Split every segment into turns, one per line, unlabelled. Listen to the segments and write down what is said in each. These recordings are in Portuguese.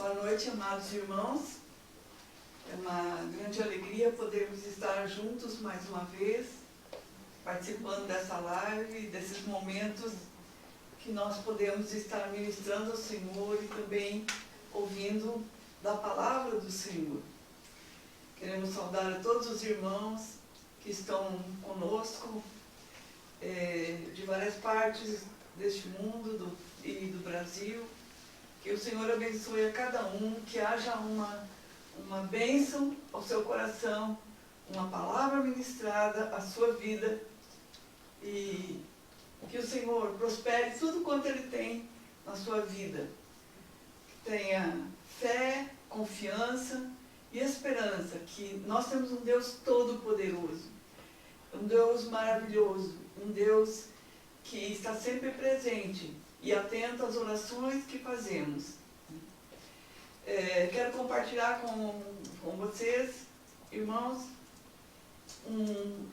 Boa noite, amados irmãos. É uma grande alegria podermos estar juntos mais uma vez, participando dessa live, desses momentos que nós podemos estar ministrando ao Senhor e também ouvindo da palavra do Senhor. Queremos saudar a todos os irmãos que estão conosco, de várias partes deste mundo e do Brasil. Que o Senhor abençoe a cada um, que haja uma bênção ao seu coração, uma palavra ministrada à sua vida, e que o Senhor prospere tudo quanto Ele tem na sua vida. Que tenha fé, confiança e esperança, que nós temos um Deus todo-poderoso, um Deus maravilhoso, um Deus que está sempre presente e atento às orações que fazemos. Quero compartilhar com vocês, irmãos,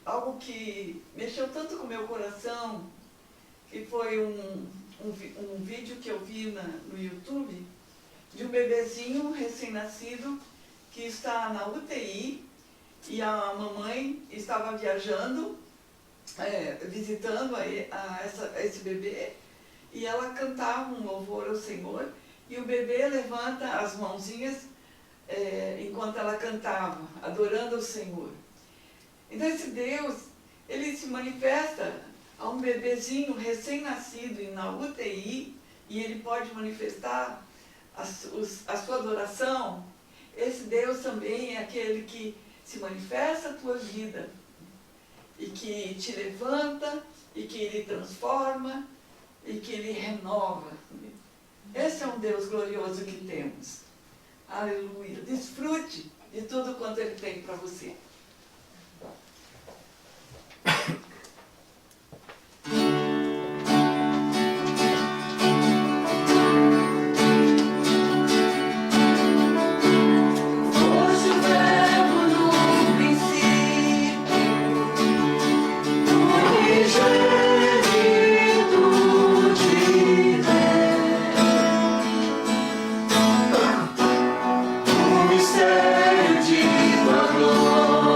algo que mexeu tanto com o meu coração, que foi um vídeo que eu vi no YouTube, de um bebezinho recém-nascido que está na UTI, e a mamãe estava viajando, visitando esse bebê, e ela cantava um louvor ao Senhor, e o bebê levanta as mãozinhas enquanto ela cantava, adorando ao Senhor. Então esse Deus, Ele se manifesta a um bebezinho recém-nascido na UTI, e Ele pode manifestar a sua adoração. Esse Deus também é aquele que se manifesta a tua vida, e que te levanta, e que Ele transforma, e que Ele renova. Esse é um Deus glorioso que temos. Aleluia. Desfrute de tudo quanto Ele tem para você.
Mistério de tua glória.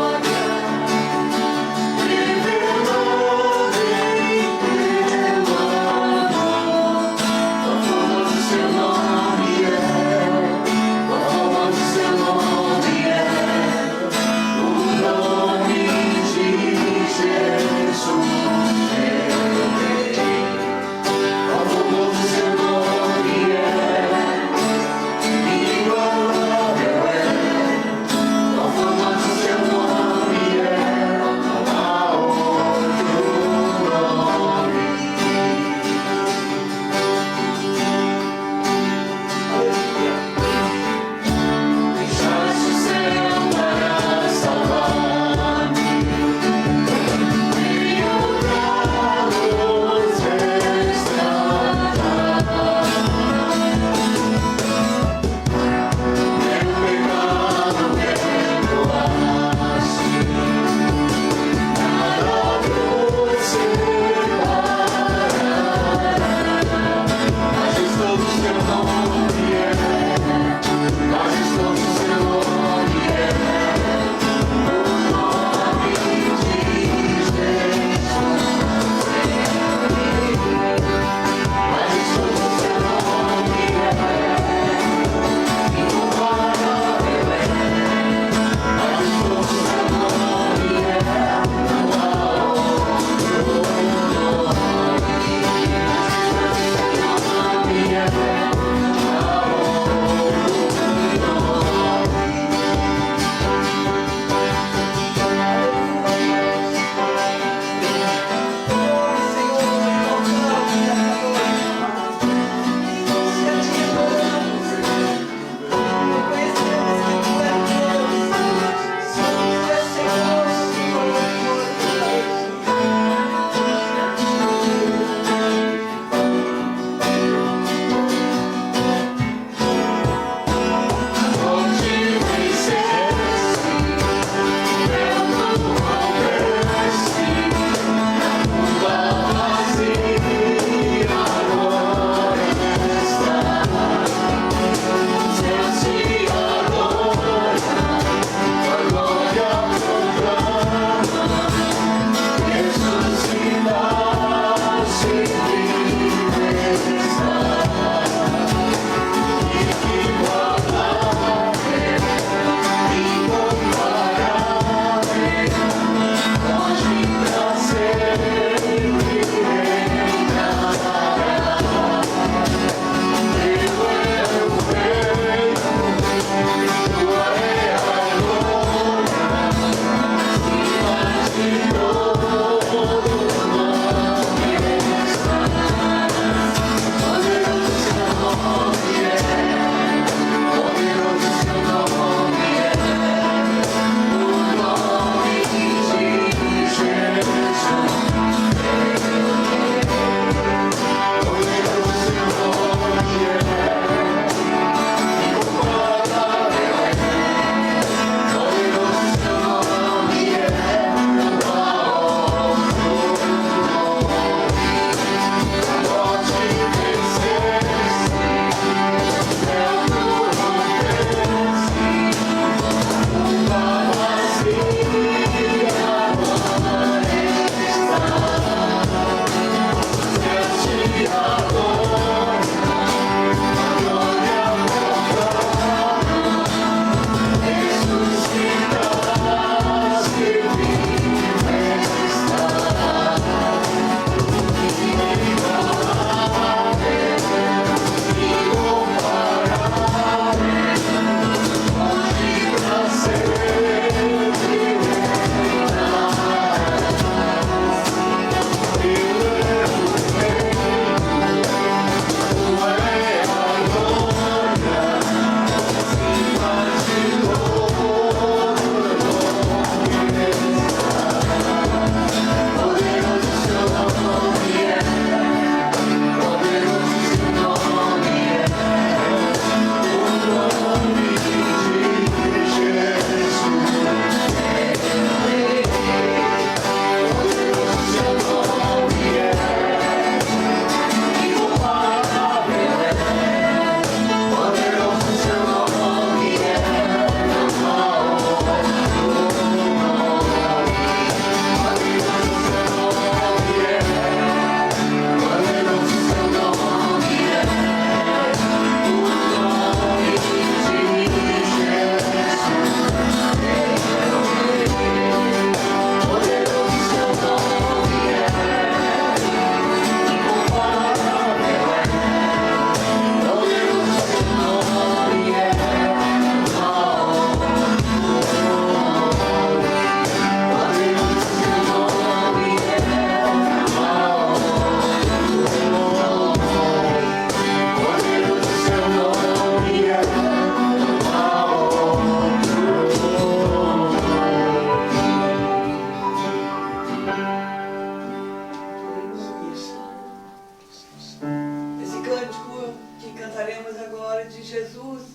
Jesus,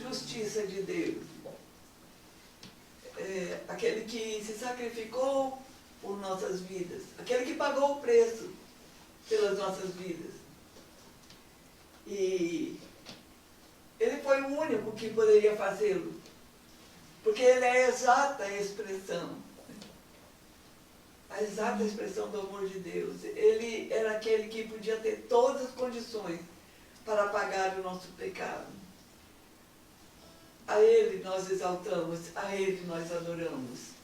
justiça de Deus. Aquele que se sacrificou por nossas vidas, aquele que pagou o preço pelas nossas vidas. E ele foi o único que poderia fazê-lo, porque ele é a exata expressão do amor de Deus. Ele era aquele que podia ter todas as condições para pagar o nosso pecado. A Ele nós exaltamos, a Ele nós adoramos.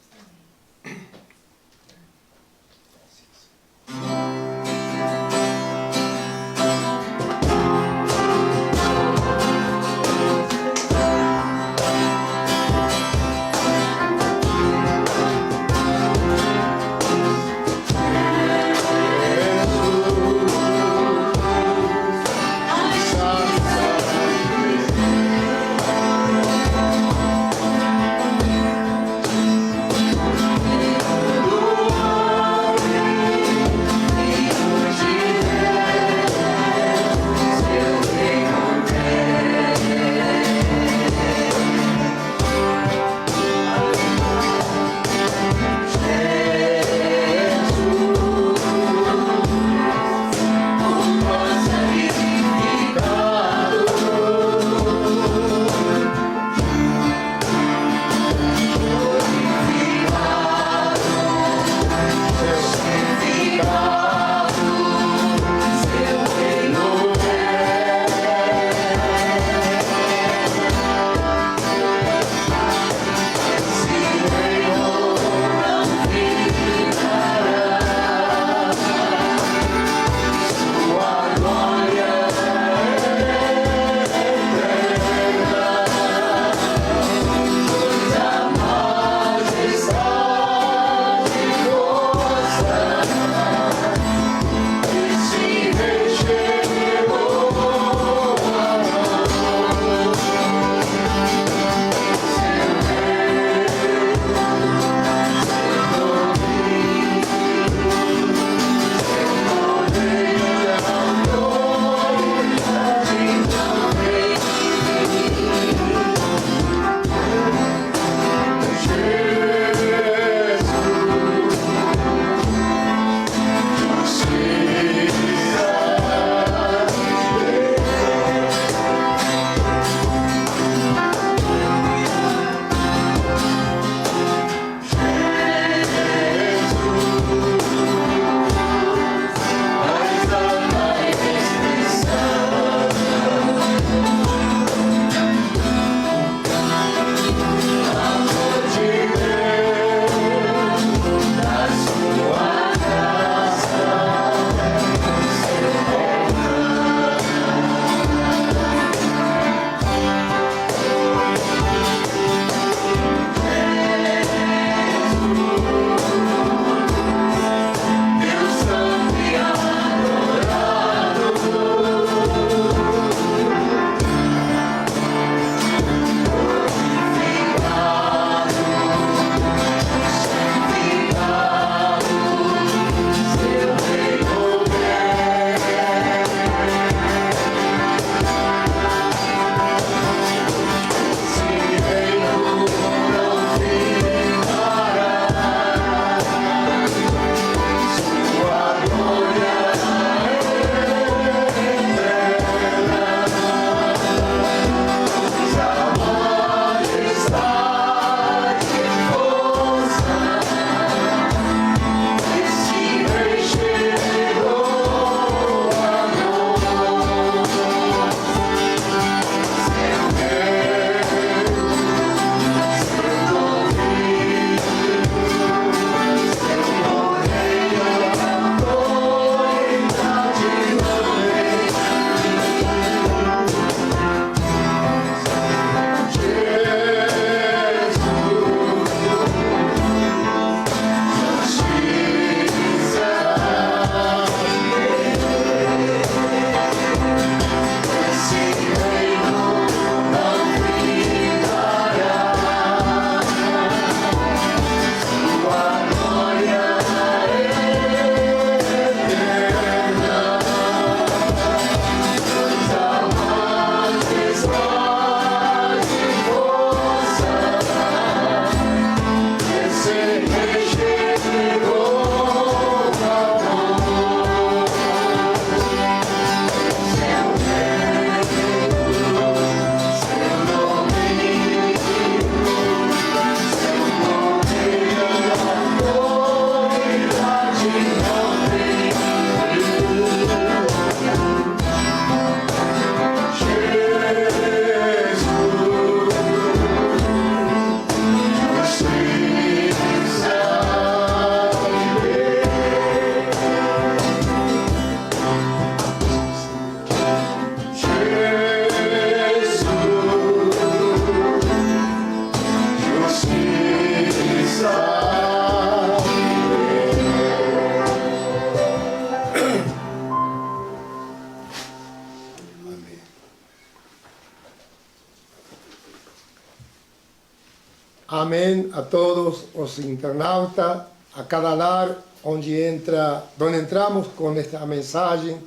Amém a todos os internautas, a cada lar onde entramos com esta mensagem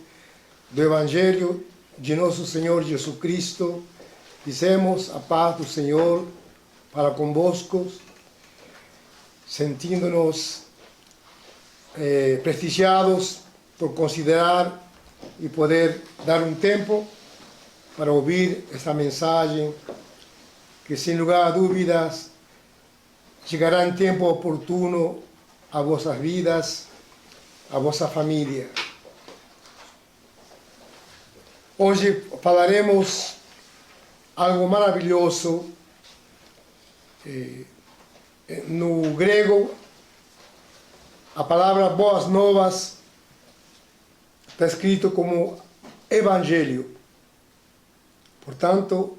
do Evangelho de nosso Senhor Jesus Cristo. Dizemos a paz do Senhor para convosco, sentindo-nos prestigiados por considerar e poder dar um tempo para ouvir esta mensagem que, sem lugar a dúvidas, chegará em tempo oportuno a vossas vidas, a vossa família. Hoje falaremos algo maravilhoso. No grego, a palavra boas novas está escrito como evangelho. Portanto,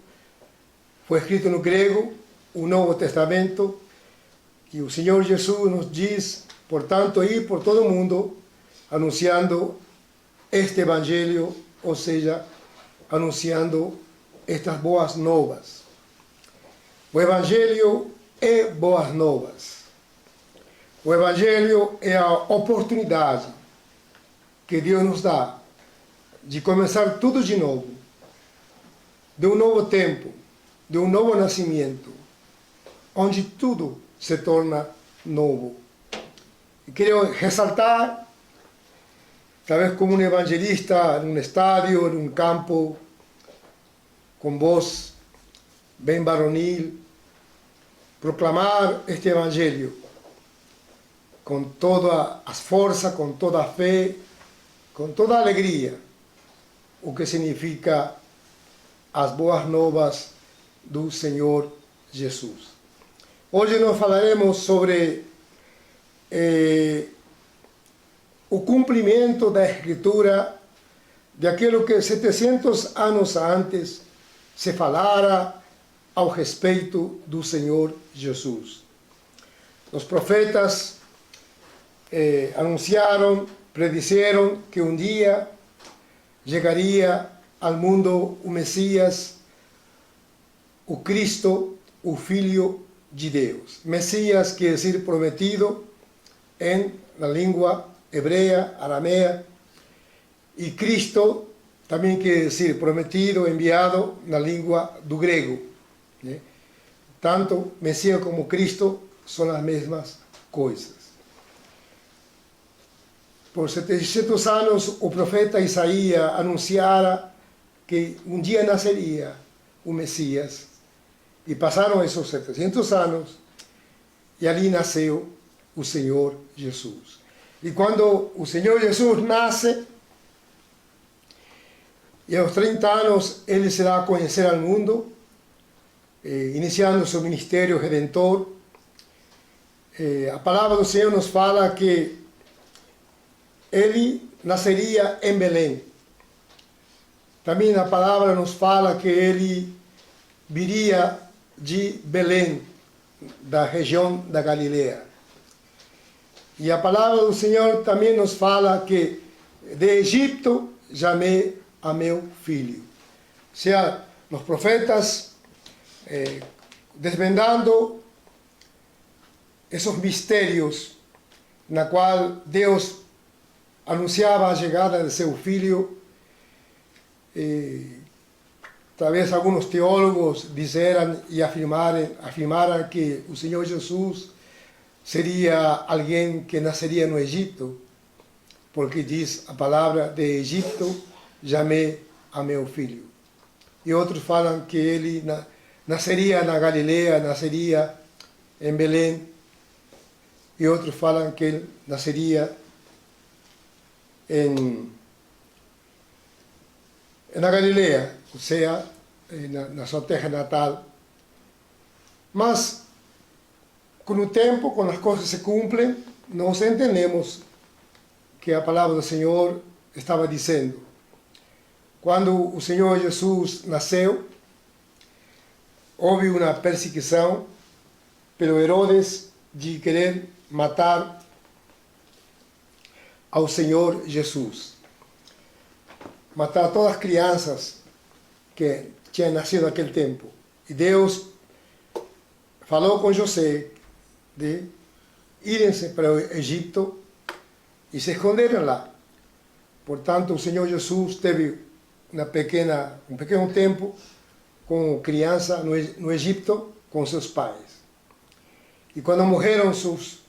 foi escrito no grego o Novo Testamento, e o Senhor Jesus nos diz, portanto, ir por todo o mundo anunciando este evangelho, ou seja, anunciando estas boas novas. O evangelho é boas novas. O evangelho é a oportunidade que Deus nos dá de começar tudo de novo, de um novo tempo, de um novo nascimento, onde tudo se torna novo. E quero ressaltar, talvez como um evangelista, num estádio, num campo, com voz bem varonil, proclamar este evangelho com toda a força, com toda a fé, com toda a alegria, o que significa as boas novas do Senhor Jesus. Hoje nós falaremos sobre o cumprimento da Escritura, de aquilo que 700 anos antes se falara ao respeito do Senhor Jesus. Os profetas anunciaram, predisseram que um dia chegaria ao mundo o Messias, o Cristo, o Filho de Deus. Messias quer dizer prometido na língua hebreia, aramea, e Cristo também quer dizer prometido, enviado na língua do grego. Tanto Messias como Cristo são as mesmas coisas. Por 700 anos, o profeta Isaías anunciara que um dia nasceria o Messias. E passaram esses 700 anos, e ali nasceu o Senhor Jesus. E quando o Senhor Jesus nasce, e aos 30 anos ele se dá a conhecer ao mundo, iniciando seu ministério redentor, a palavra do Senhor nos fala que ele nasceria em Belém. Também a palavra nos fala que ele viria de Belém, da região da Galileia. E a palavra do Senhor também nos fala que de Egito chamei a meu filho. Ou seja, os profetas desvendando esses mistérios na qual Deus anunciava a chegada de seu filho. Talvez alguns teólogos disseram e afirmaram que o Senhor Jesus seria alguém que nasceria no Egito, porque diz a palavra de Egito, chamei a meu filho. E outros falam que ele nasceria na Galileia, nasceria em Belém, e outros falam que ele nasceria na Galileia, ou seja, na sua terra natal. Mas, com o tempo, quando as coisas se cumprem, nós entendemos que a palavra do Senhor estava dizendo. Quando o Senhor Jesus nasceu, houve uma perseguição pelo Herodes de querer matar ao Senhor Jesus. Matar todas as crianças que tinham nascido naquele tempo. E Deus falou com José de irem-se para o Egito e se esconderam lá. Portanto, o Senhor Jesus teve um pequeno tempo como criança no Egito com seus pais. E quando morreram seus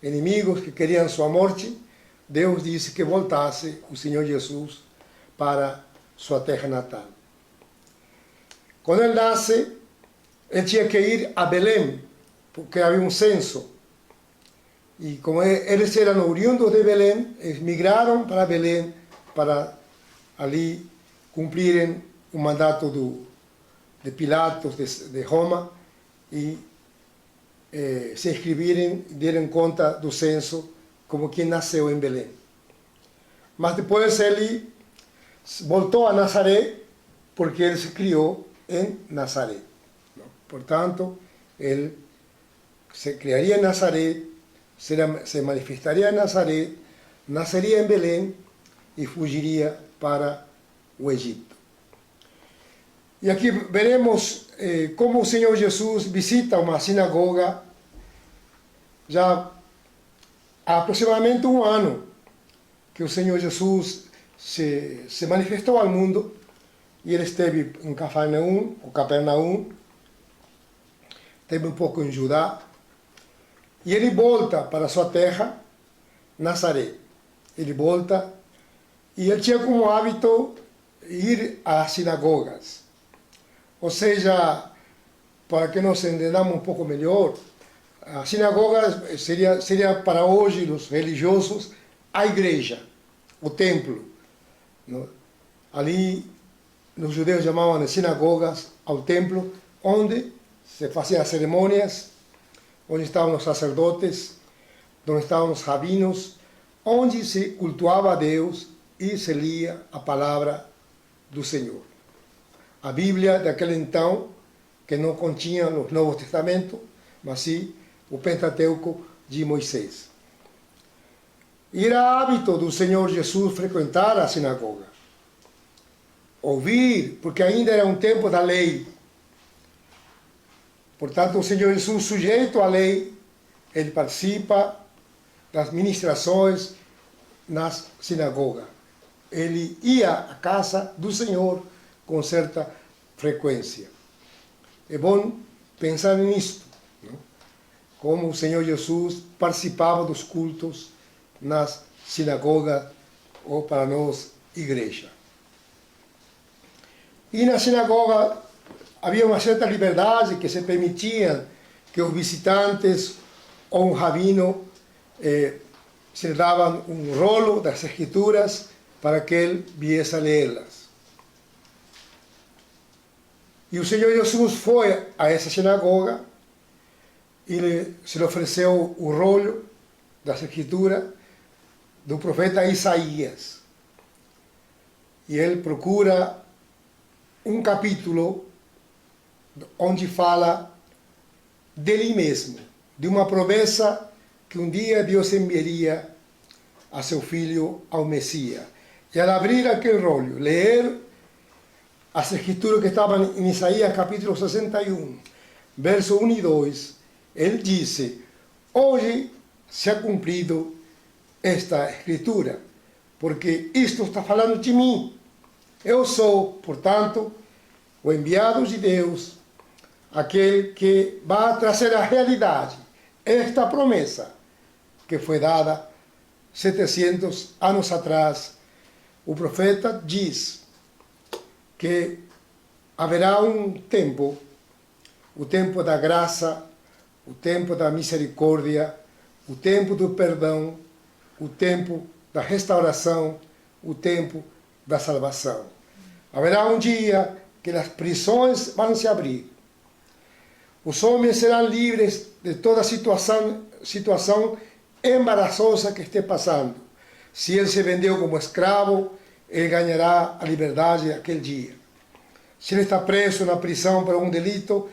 inimigos que queriam sua morte, Deus disse que voltasse o Senhor Jesus para sua terra natal. Quando ele nasce, ele tinha que ir a Belém, porque havia um censo. E como eles eram oriundos de Belém, eles migraram para Belém para ali cumprirem o mandato de Pilatos de Roma e se inscreverem e derem conta do censo como quem nasceu em Belém. Mas depois ele voltou a Nazaré, porque ele se criou em Nazaré. Portanto, ele se criaria em Nazaré, se manifestaria em Nazaré, nasceria em Belém e fugiria para o Egito. E aqui veremos como o Senhor Jesus visita uma sinagoga já há aproximadamente um ano que o Senhor Jesus se manifestou ao mundo e ele esteve em Capernaum, esteve um pouco em Judá e ele volta para sua terra, Nazaré. Ele volta e ele tinha como hábito ir às sinagogas. Ou seja, para que nos entendamos um pouco melhor, a sinagoga seria para hoje, os religiosos, a igreja, o templo. Ali, os judeus chamavam de sinagogas ao templo, onde se faziam as cerimônias, onde estavam os sacerdotes, onde estavam os rabinos, onde se cultuava a Deus e se lia a palavra do Senhor. A Bíblia daquele então, que não continha o Novo Testamento, mas sim o Pentateuco de Moisés. E era hábito do Senhor Jesus frequentar a sinagoga. Ouvir, porque ainda era um tempo da lei. Portanto, o Senhor Jesus, sujeito à lei, ele participa das ministrações nas sinagogas. Ele ia à casa do Senhor com certa frequência. É bom pensar nisto, não? Como o Senhor Jesus participava dos cultos nas sinagogas, ou para nós, igreja. E na sinagoga havia uma certa liberdade que se permitia que os visitantes ou um rabino se davam um rolo das escrituras para que ele viesse a lê-las. E o Senhor Jesus foi a essa sinagoga e se lhe ofereceu o rolo das escrituras do profeta Isaías. E ele procura um capítulo onde fala dele mesmo, de uma promessa que um dia Deus enviaria a seu filho, ao Messias. E ao abrir aquele rolo, ler as escrituras que estavam em Isaías capítulo 61, verso 1 e 2, ele disse: hoje se ha cumprido esta escritura, porque isto está falando de mim. Eu sou, portanto, o enviado de Deus, aquele que vai trazer à realidade esta promessa que foi dada 700 anos atrás. O profeta diz que haverá um tempo, o tempo da graça, o tempo da misericórdia, o tempo do perdão, o tempo da restauração, o tempo da salvação. Haverá um dia que as prisões vão se abrir. Os homens serão livres de toda situação embaraçosa que esteja passando. Se ele se vendeu como escravo, ele ganhará a liberdade aquele dia. Se ele está preso na prisão por um delito,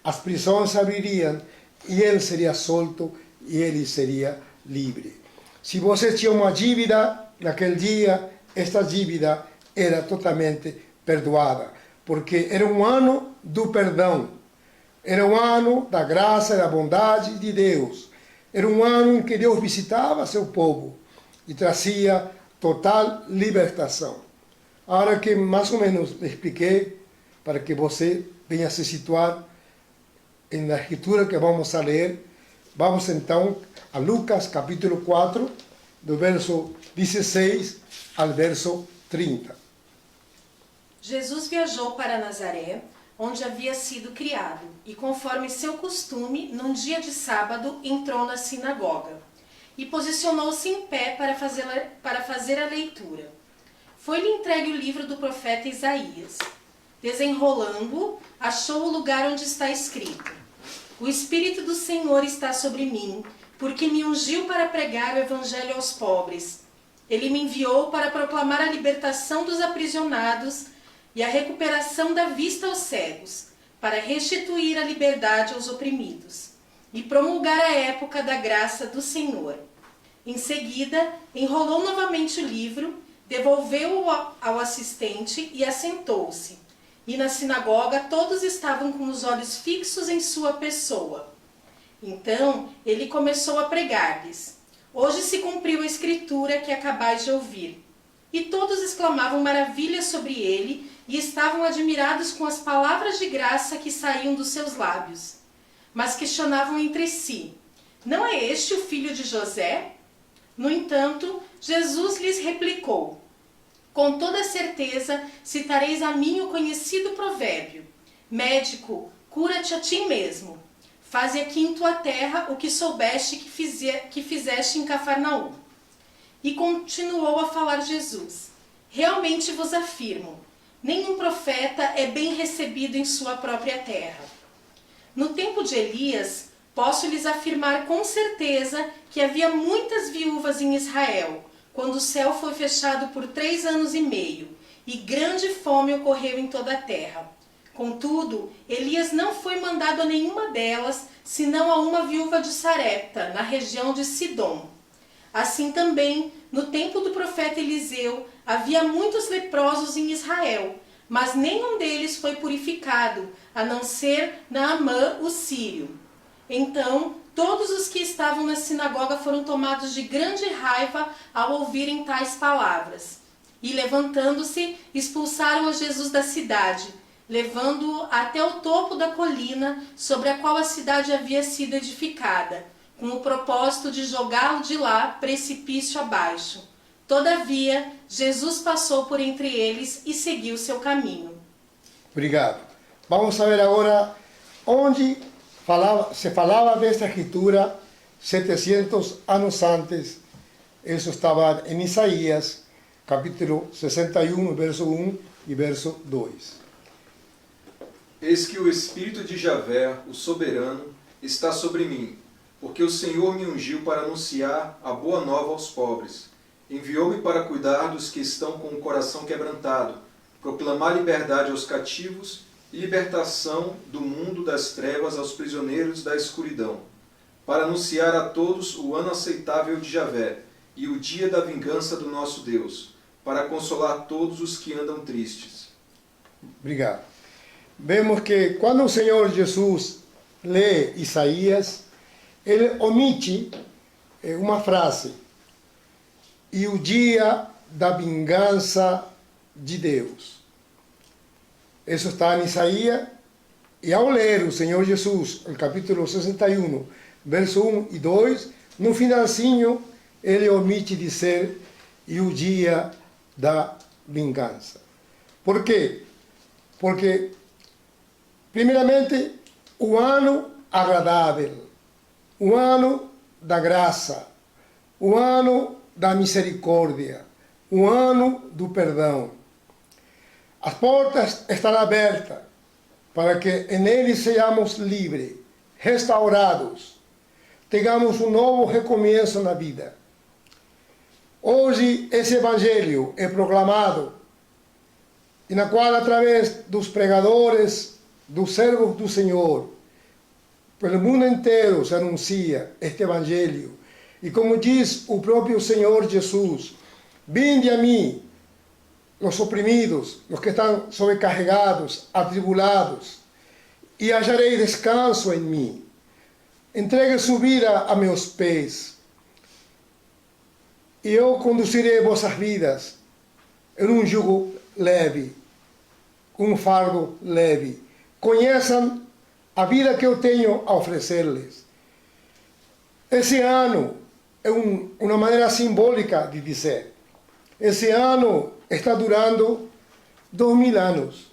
as prisões se abririam e ele seria solto e ele seria livre. Se você tinha uma dívida naquele dia, esta dívida era totalmente perdoada, porque era um ano do perdão. Era um ano da graça e da bondade de Deus. Era um ano em que Deus visitava seu povo e trazia total libertação. Agora que mais ou menos expliquei, para que você venha se situar na escritura que vamos a ler, vamos então a Lucas capítulo 4, do verso 16 ao verso 30.
Jesus viajou para Nazaré, onde havia sido criado, e conforme seu costume, num dia de sábado, entrou na sinagoga e posicionou-se em pé para fazer a leitura. Foi-lhe entregue o livro do profeta Isaías. Desenrolando-o, achou o lugar onde está escrito: O Espírito do Senhor está sobre mim, porque me ungiu para pregar o evangelho aos pobres. Ele me enviou para proclamar a libertação dos aprisionados e a recuperação da vista aos cegos, para restituir a liberdade aos oprimidos e promulgar a época da graça do Senhor. Em seguida, enrolou novamente o livro, devolveu-o ao assistente e assentou-se. E na sinagoga todos estavam com os olhos fixos em sua pessoa. Então ele começou a pregar-lhes: Hoje se cumpriu a escritura que acabais de ouvir. E todos exclamavam maravilhas sobre ele e estavam admirados com as palavras de graça que saíam dos seus lábios. Mas questionavam entre si: Não é este o filho de José? No entanto, Jesus lhes replicou: Com toda certeza citareis a mim o conhecido provérbio: Médico, cura-te a ti mesmo. Faze aqui em tua terra o que soubeste que fizeste em Cafarnaum. E continuou a falar Jesus: Realmente vos afirmo, nenhum profeta é bem recebido em sua própria terra. No tempo de Elias, posso lhes afirmar com certeza que havia muitas viúvas em Israel, quando o céu foi fechado por 3 anos e meio, e grande fome ocorreu em toda a terra. Contudo, Elias não foi mandado a nenhuma delas, senão a uma viúva de Sarepta, na região de Sidom. Assim também, no tempo do profeta Eliseu, havia muitos leprosos em Israel, mas nenhum deles foi purificado, a não ser Naamã, o sírio. Então, todos os que estavam na sinagoga foram tomados de grande raiva ao ouvirem tais palavras. E, levantando-se, expulsaram a Jesus da cidade, levando-o até o topo da colina sobre a qual a cidade havia sido edificada, com o propósito de jogá-lo de lá precipício abaixo. Todavia, Jesus passou por entre eles e seguiu seu caminho.
Obrigado. Vamos ver agora onde se falava desta escritura 700 anos antes. Isso estava em Isaías, capítulo 61, verso 1 e verso 2.
Eis que o Espírito de Javé, o soberano, está sobre mim, porque o Senhor me ungiu para anunciar a boa nova aos pobres. Enviou-me para cuidar dos que estão com o coração quebrantado, proclamar liberdade aos cativos e libertação do mundo das trevas aos prisioneiros da escuridão, para anunciar a todos o ano aceitável de Javé e o dia da vingança do nosso Deus, para consolar todos os que andam tristes.
Obrigado. Vemos que quando o Senhor Jesus lê Isaías, ele omite uma frase: e o dia da vingança de Deus. Isso está em Isaías, e ao ler o Senhor Jesus, o capítulo 61, verso 1 e 2, no finalzinho, ele omite dizer, e o dia da vingança. Por quê? Porque, primeiramente, o ano agradável, o ano da graça, o ano da misericórdia, o ano do perdão. As portas estão abertas para que nele sejamos livres, restaurados, tenhamos um novo recomeço na vida. Hoje esse evangelho é proclamado, e na qual, através dos pregadores, dos servos do Senhor, pelo mundo inteiro se anuncia este evangelho. E como diz o próprio Senhor Jesus: vinde a mim, os oprimidos, os que estão sobrecarregados, atribulados, e acharei descanso em mim. Entregue sua vida a meus pés, e eu conduzirei vossas vidas em um jugo leve, um fardo leve. Conheçam a vida que eu tenho a oferecer-lhes. Esse ano é uma maneira simbólica de dizer. Esse ano está durando 2000 anos.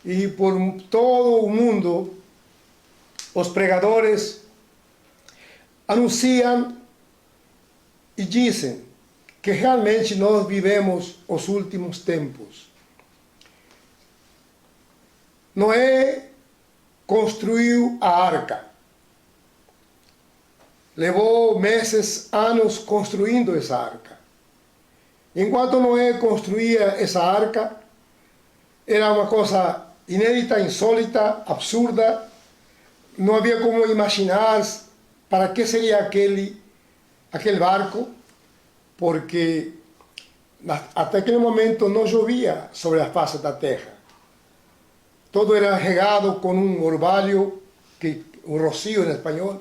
E por todo o mundo, os pregadores anunciam e dizem que realmente nós vivemos os últimos tempos. Noé construiu a arca. Levou meses, anos construindo essa arca. Enquanto Noé construía essa arca, era uma coisa inédita, insólita, absurda. Não havia como imaginar para que seria aquele barco, porque até aquele momento não chovia sobre a face da terra. Todo era regado com um orvalho, um rocío em espanhol,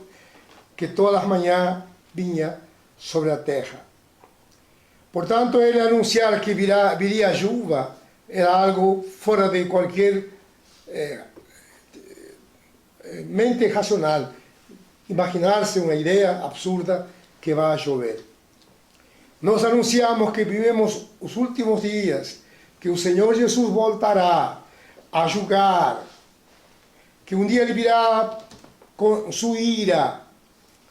que todas as manhãs vinha sobre a terra. Portanto, ele anunciar que viria chuva era algo fora de qualquer mente racional. Imaginar-se uma ideia absurda que vai chover. Nós anunciamos que vivemos os últimos dias, que o Senhor Jesus voltará a julgar, que um dia ele virá com sua ira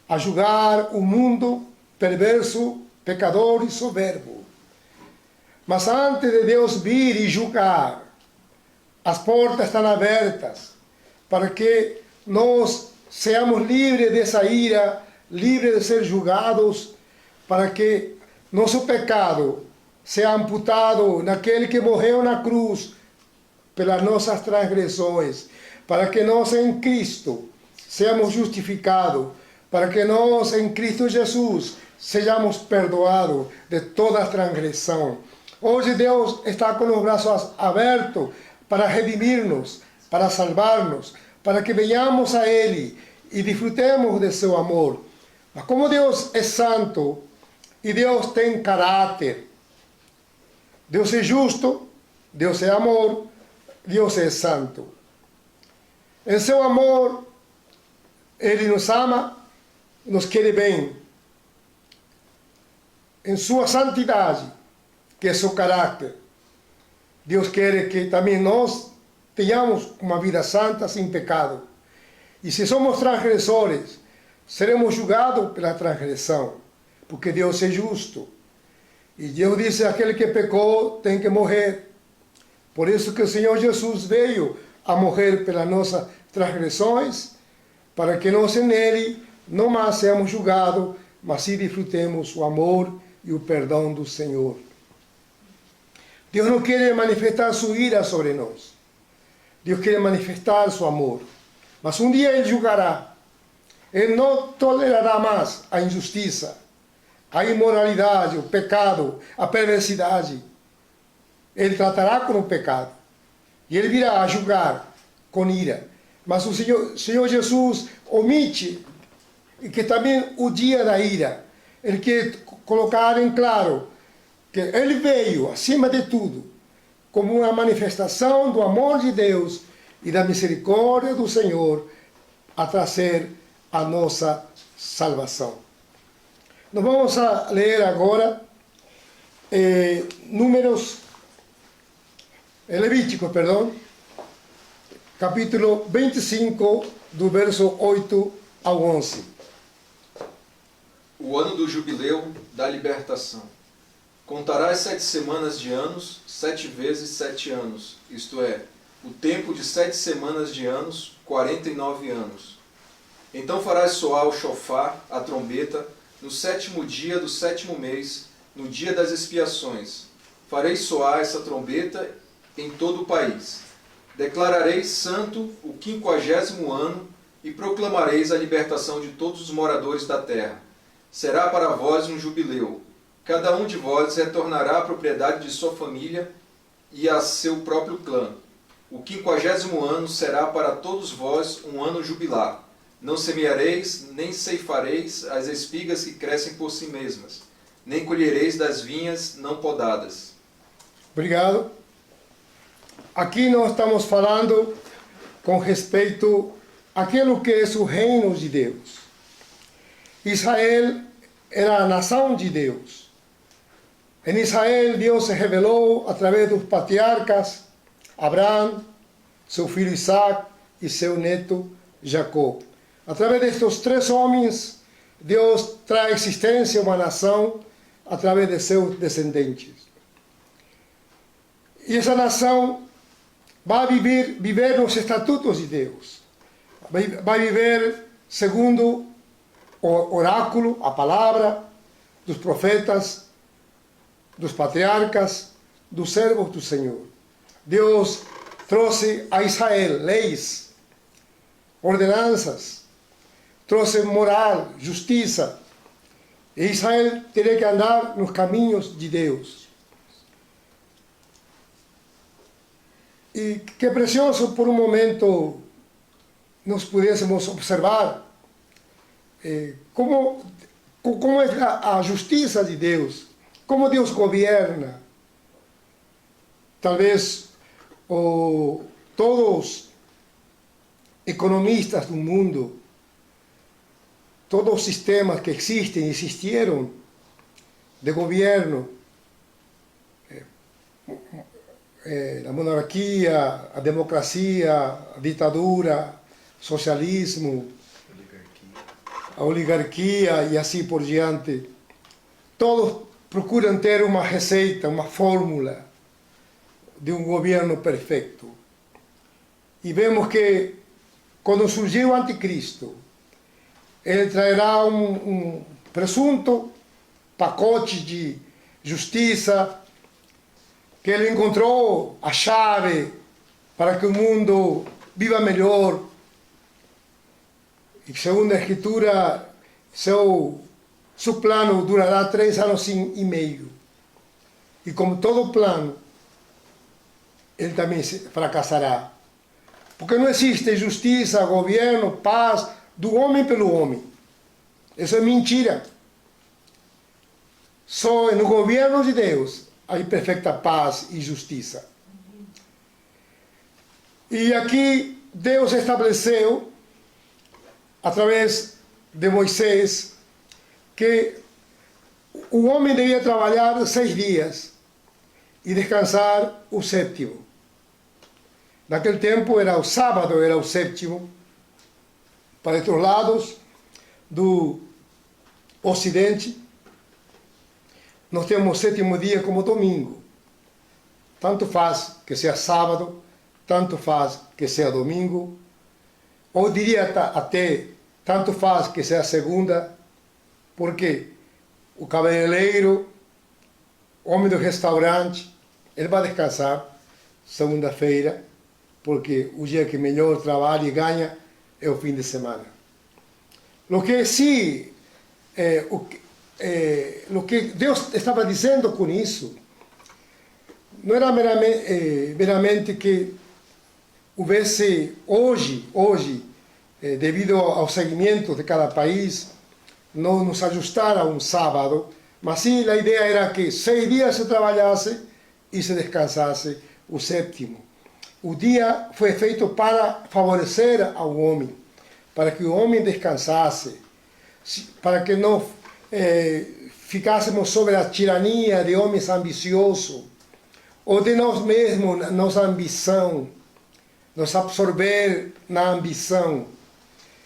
a julgar o mundo perverso, pecador e soberbo. Mas antes de Deus vir e julgar, as portas estão abertas para que nós seamos livres dessa ira, livres de ser julgados, para que nosso pecado seja amputado naquele que morreu na cruz pelas nossas transgressões, para que nós em Cristo seamos justificados, para que nós em Cristo Jesus sejamos perdoados de toda transgressão. Hoje Deus está com os braços abertos para redimir-nos, para salvar-nos, para que venhamos a Ele e desfrutemos de seu amor. Mas como Deus é santo e Deus tem caráter, Deus é justo, Deus é amor, Deus é santo. Em seu amor, Ele nos ama, nos quer bem. Em sua santidade, que é seu caráter, Deus quer que também nós tenhamos uma vida santa, sem pecado. E se somos transgressores, seremos julgados pela transgressão, porque Deus é justo. E Deus disse: aquele que pecou tem que morrer. Por isso que o Senhor Jesus veio a morrer pelas nossas transgressões, para que nós nele não mais seamos julgados, mas sim desfrutemos o amor e o perdão do Senhor. Deus não quer manifestar sua ira sobre nós. Deus quer manifestar seu amor. Mas um dia Ele julgará. Ele não tolerará mais a injustiça, a imoralidade, o pecado, a perversidade. Ele tratará com o pecado. E Ele virá a julgar com ira. Mas o Senhor Jesus omite que também o dia da ira. Ele quer colocar em claro que Ele veio, acima de tudo, como uma manifestação do amor de Deus e da misericórdia do Senhor a trazer a nossa salvação. Nós vamos a ler agora Levítico, capítulo 25, do verso 8 ao 11.
O ano do jubileu da libertação. Contarás 7 semanas de anos, 7 vezes 7 anos, isto é, o tempo de 7 semanas de anos, 49 anos. Então farás soar o chofar, a trombeta, no 7º dia do 7º mês, no dia das expiações. Fareis soar essa trombeta em todo o país. Declarareis santo o 50º ano e proclamareis a libertação de todos os moradores da terra. Será para vós um jubileu. Cada um de vós retornará à propriedade de sua família e a seu próprio clã. O 50º ano será para todos vós um ano jubilar. Não semeareis, nem ceifareis as espigas que crescem por si mesmas, nem colhereis das vinhas não podadas.
Obrigado. Aqui nós estamos falando com respeito àquilo que é o reino de Deus. Israel era a nação de Deus. Em Israel, Deus se revelou através dos patriarcas Abraão, seu filho Isaac e seu neto Jacó. Através destes 3 homens, Deus traz à existência uma nação através de seus descendentes. E essa nação vai viver nos estatutos de Deus. Vai viver segundo o oráculo, a palavra dos profetas, dos patriarcas, dos servos do Senhor. Deus trouxe a Israel leis, ordenanças, trouxe moral, justiça. E Israel teria que andar nos caminhos de Deus. E que precioso por um momento nós pudéssemos observar como é a justiça de Deus, como Deus governa. Talvez todos os economistas do mundo, todos os sistemas que existiram de governo, a monarquia, a democracia, a ditadura, o socialismo, a oligarquia e assim por diante, todos procuram ter uma receita, uma fórmula de um governo perfeito. E vemos que quando surgiu o anticristo, ele trará um presunto pacote de justiça, que ele encontrou a chave para que o mundo viva melhor. E segundo a Escritura, seu plano durará 3 anos e meio. E como todo plano, ele também fracassará. Porque não existe justiça, governo, paz do homem pelo homem. Isso é mentira. Só no governo de Deus há perfeita paz e justiça. E aqui Deus estabeleceu, através de Moisés, que o homem devia trabalhar 6 dias e descansar o 7º. Naquele tempo era o sábado, era o 7º. Para estes lados do Ocidente, nós temos o 7º dia como domingo. Tanto faz que seja sábado, tanto faz que seja domingo, ou diria até tanto faz que seja segunda, porque o cabeleireiro, homem do restaurante, ele vai descansar segunda-feira, porque o dia que melhor trabalha e ganha é o fim de semana. O que Deus estava dizendo com isso não era meramente que houvesse hoje, devido ao segmento de cada país, não nos ajustar a um sábado, mas sim a ideia era que 6 dias se trabalhasse e se descansasse o 7º. O dia foi feito para favorecer ao homem, para que o homem descansasse, para que não ficássemos sob a tirania de homens ambiciosos, ou de nós mesmos, nossa ambição, nos absorver na ambição,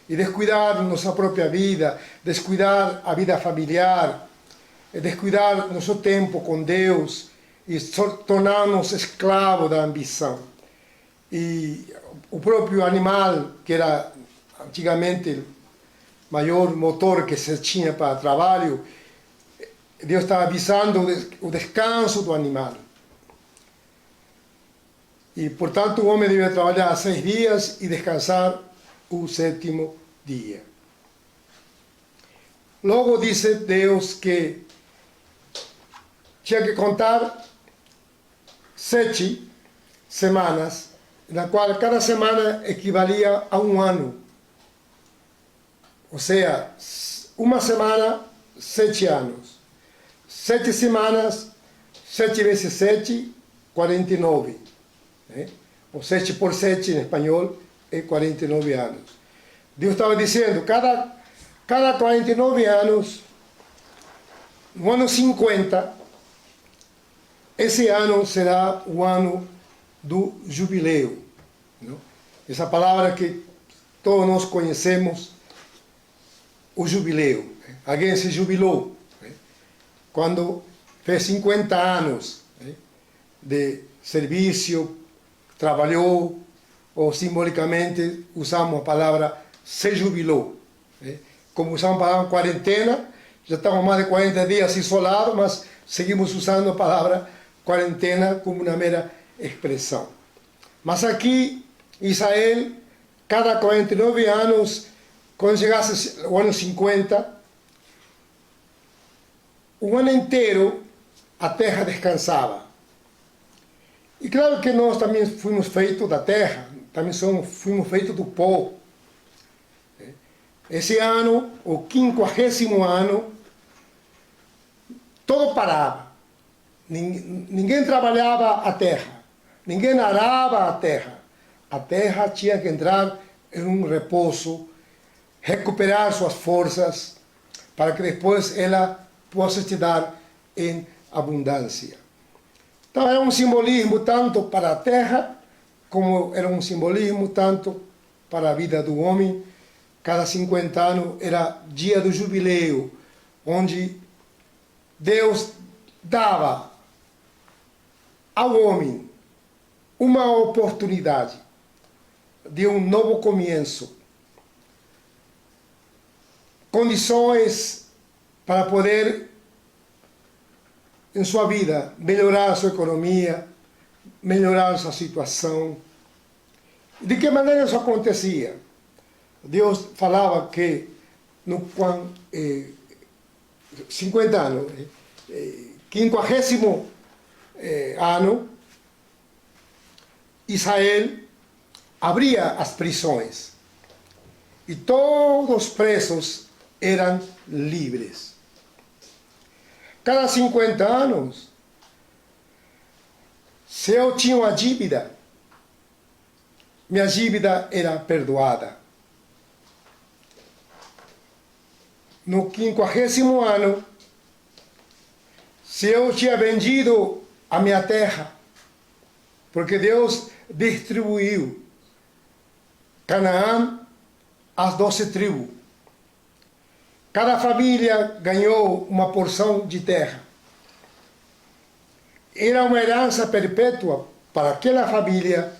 e descuidar nossa própria vida, descuidar a vida familiar, descuidar nosso tempo com Deus, e tornar-nos escravos da ambição. E o próprio animal, que era antigamente o maior motor que se tinha para trabalho, Deus está avisando o descanso do animal. E, portanto, o homem deve trabalhar 6 dias e descansar o 7º dia. Logo disse Deus que tinha que contar 7 semanas na qual cada semana equivalia a um ano. Ou seja, uma semana, 7 anos. 7 semanas, 7 vezes 7, 49. Né? Ou 7 por 7 em espanhol é 49 anos. Deus estava dizendo, cada 49 anos, no ano 50, esse ano será o ano do jubileu. Não? Essa palavra que todos nós conhecemos, o jubileu. Alguém se jubilou quando fez 50 anos de serviço, trabalhou, ou simbolicamente usamos a palavra se jubilou. Como usamos a palavra quarentena, já estamos mais de 40 dias isolados, mas seguimos usando a palavra quarentena como uma mera expressão. Mas aqui, Israel, cada 49 anos, quando chegasse o ano 50, o ano inteiro a terra descansava. E claro que nós também fomos feitos da terra, também fomos feitos do pó. Esse ano, o 50º ano, todo parava. Ninguém trabalhava a terra, ninguém arava a terra. A terra tinha que entrar em um repouso, recuperar suas forças, para que depois ela possa te dar em abundância. Então era um simbolismo tanto para a terra, como era um simbolismo tanto para a vida do homem. Cada 50 anos era dia do jubileu, onde Deus dava ao homem uma oportunidade de um novo começo, condições para poder, em sua vida, melhorar a sua economia, melhorar a sua situação. De que maneira isso acontecia? Deus falava que no 50 anos, 50º ano, Israel abria as prisões e todos os presos eram livres. Cada 50 anos, se eu tinha uma dívida, minha dívida era perdoada. No 50º ano, se eu tinha vendido a minha terra, porque Deus distribuiu Canaã às 12 tribos. Cada família ganhou uma porção de terra. Era uma herança perpétua para aquela família,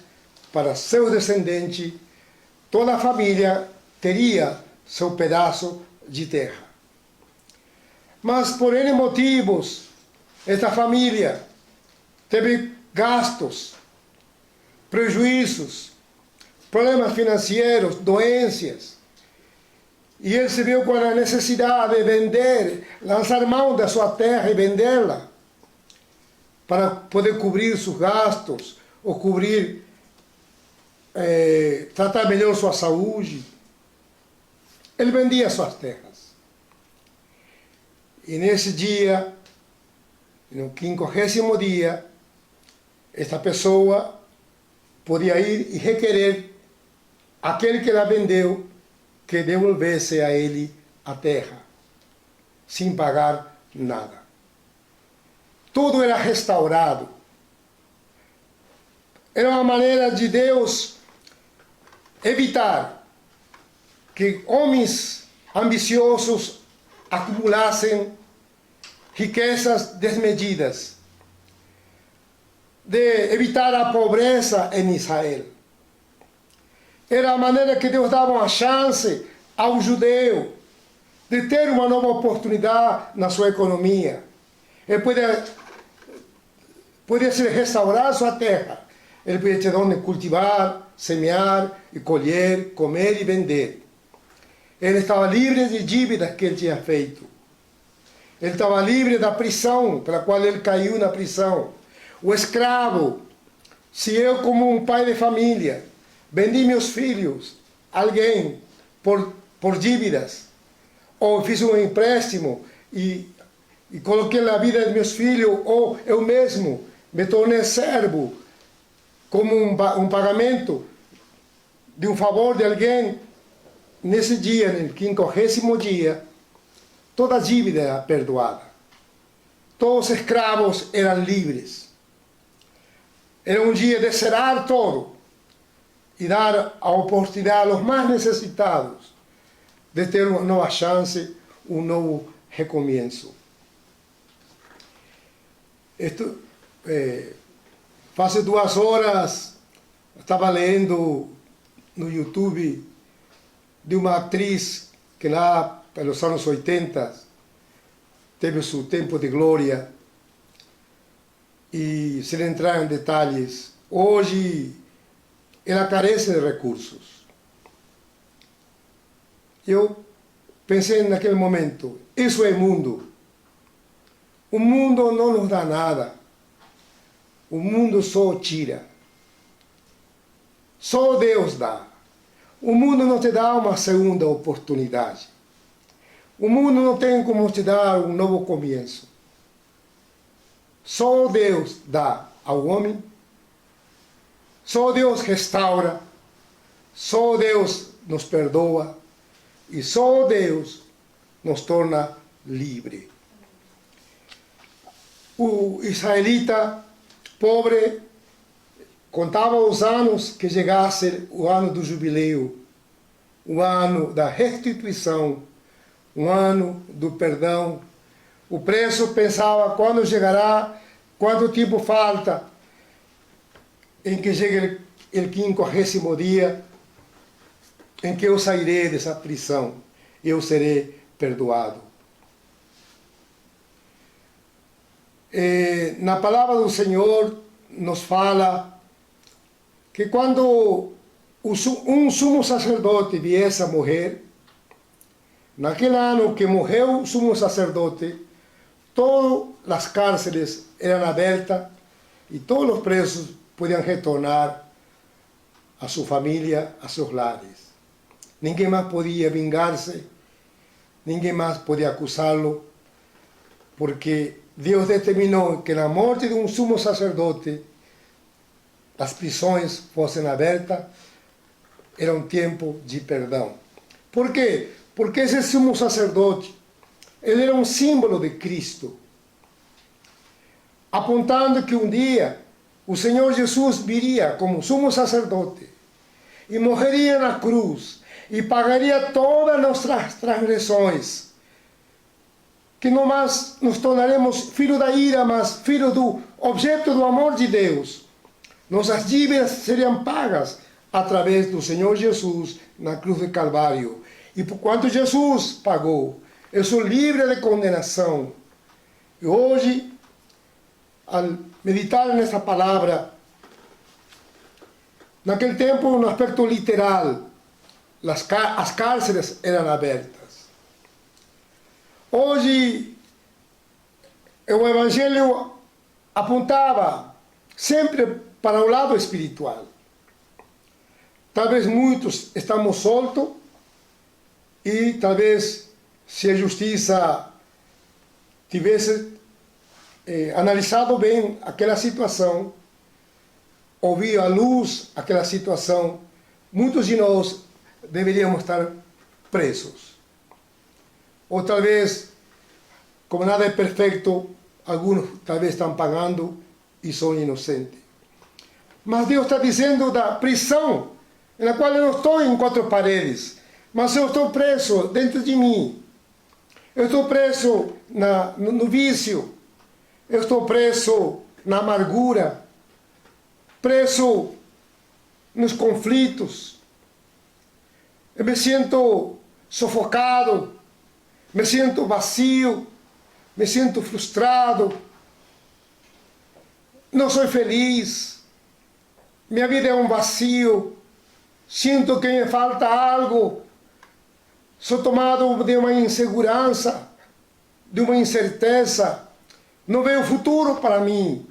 para seus descendentes. Toda a família teria seu pedaço de terra. Mas por N motivos, esta família teve gastos, prejuízos, problemas financeiros, doenças. E ele se viu com a necessidade de vender, lançar mão da sua terra e vendê-la, para poder cobrir seus gastos, ou cobrir, tratar melhor sua saúde. Ele vendia suas terras. E nesse dia, no 50º dia, esta pessoa podia ir e requerer aquele que ela vendeu que devolvesse a ele a terra, sem pagar nada. Tudo era restaurado. Era uma maneira de Deus evitar que homens ambiciosos acumulassem riquezas desmedidas, de evitar a pobreza em Israel. Era a maneira que Deus dava uma chance ao judeu de ter uma nova oportunidade na sua economia. Ele podia se restaurar sua terra. Ele podia ter onde cultivar, semear e colher, comer e vender. Ele estava livre de dívidas que ele tinha feito. Ele estava livre da prisão, pela qual ele caiu na prisão. O escravo se eu, como um pai de família, vendi meus filhos a alguém por dívidas, ou fiz um empréstimo e coloquei na vida de meus filhos, ou eu mesmo me tornei servo como um pagamento de um favor de alguém, nesse dia, no 50º dia, toda a dívida era perdoada. Todos os escravos eram livres. Era um dia de zerar todo e dar a oportunidade aos mais necessitados de ter uma nova chance, um novo recomeço. Faz 2 horas, estava lendo no YouTube de uma atriz que lá, pelos anos 80, teve seu tempo de glória, e sem entrar em detalhes, hoje ela carece de recursos. Eu pensei naquele momento, isso é mundo. O mundo não nos dá nada. O mundo só tira. Só Deus dá. O mundo não te dá uma segunda oportunidade. O mundo não tem como te dar um novo começo. Só Deus dá ao homem. Só Deus restaura. Só Deus nos perdoa. E só Deus nos torna livre. O israelita pobre contava os anos que chegasse o ano do jubileu, o ano da restituição, o ano do perdão. O preço pensava quando chegará, quanto tempo falta em que chegue o 50º dia, em que eu sairei dessa prisão, eu serei perdoado. Na palavra do Senhor nos fala que quando um sumo sacerdote viesse a morrer, naquele ano que morreu o sumo sacerdote, todas as cárceres eram abertas e todos os presos podiam retornar a sua família, a seus lares. Ninguém mais podia vingar-se, ninguém mais podia acusá-lo, porque Deus determinou que na morte de um sumo sacerdote as prisões fossem abertas. Era um tempo de perdão. Por quê? Porque esse sumo sacerdote, ele era um símbolo de Cristo, apontando que um dia o Senhor Jesus viria como sumo sacerdote e morreria na cruz e pagaria todas as nossas transgressões, que não mais nos tornaremos filhos da ira, mas filhos do objeto do amor de Deus. Nossas dívidas seriam pagas através do Senhor Jesus na cruz de Calvário. E por quanto Jesus pagou, eu sou livre de condenação. E hoje, ao meditar nessa palavra, naquele tempo, no aspecto literal, as cárceres eram abertas. Hoje, o Evangelho apontava sempre para o lado espiritual. Talvez muitos estamos soltos e talvez se a justiça tivesse analisado bem aquela situação, ouvido à luz aquela situação, muitos de nós deveríamos estar presos. Ou talvez, como nada é perfeito, alguns talvez estão pagando e são inocentes. Mas Deus está dizendo da prisão, na qual eu não estou em 4 paredes, mas eu estou preso dentro de mim. Eu estou preso no vício. Eu estou preso na amargura. Preso nos conflitos. Eu me sinto sufocado. Me sinto vazio. Me sinto frustrado. Não sou feliz. Minha vida é um vazio. Sinto que me falta algo. Sou tomado de uma insegurança, de uma incerteza. Não vejo futuro para mim.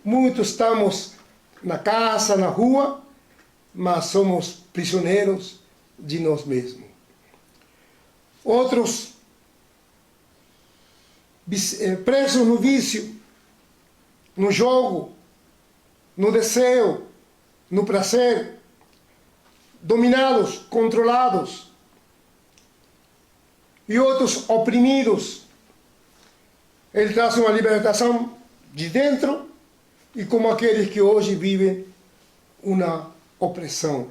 Muitos estamos na casa, na rua, mas somos prisioneiros de nós mesmos. Outros presos no vício, no jogo, no desejo, no prazer, dominados, controlados, e outros oprimidos. Ele traz uma libertação de dentro e como aqueles que hoje vivem uma opressão.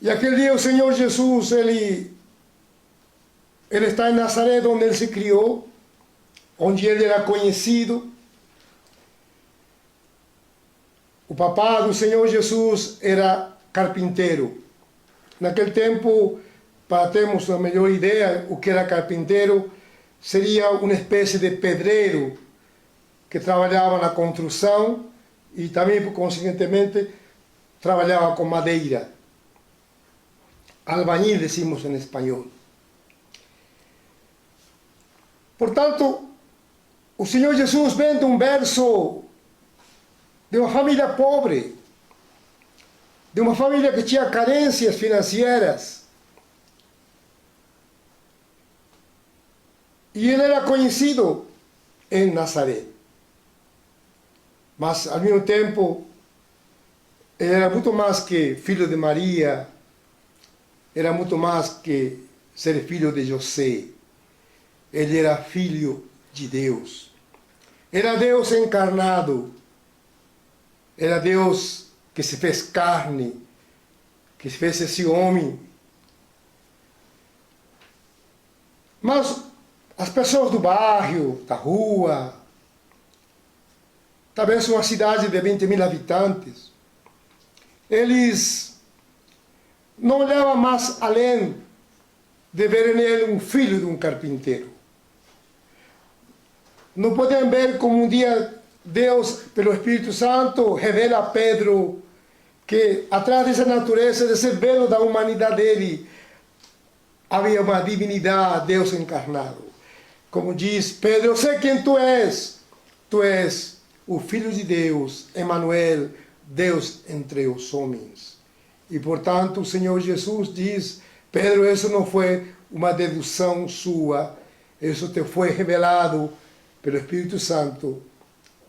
E aquele dia o Senhor Jesus, ele está em Nazaré, onde ele se criou, onde ele era conhecido. O papá do Senhor Jesus era carpinteiro. Naquele tempo, para termos uma melhor ideia o que era carpinteiro, seria uma espécie de pedreiro que trabalhava na construção e também, consequentemente, trabalhava com madeira. Albañil, decimos em espanhol. Portanto, o Senhor Jesus vem de um berço de uma família pobre, de uma família que tinha carências financeiras. E ele era conhecido em Nazaré. Mas, ao mesmo tempo, ele era muito mais que filho de Maria, era muito mais que ser filho de José. Ele era filho de Deus. Era Deus encarnado. Era Deus que se fez carne, que se fez esse homem. Mas as pessoas do bairro, da rua, talvez uma cidade de 20.000 habitantes, eles não olhavam mais além de ver nele um filho de um carpinteiro. Não podiam ver como um dia Deus, pelo Espírito Santo, revela a Pedro que atrás dessa natureza, desse velo da humanidade dele, havia uma divindade, Deus encarnado. Como diz Pedro, eu sei quem tu és o Filho de Deus, Emmanuel, Deus entre os homens. E portanto o Senhor Jesus diz, Pedro, isso não foi uma dedução sua, isso te foi revelado pelo Espírito Santo.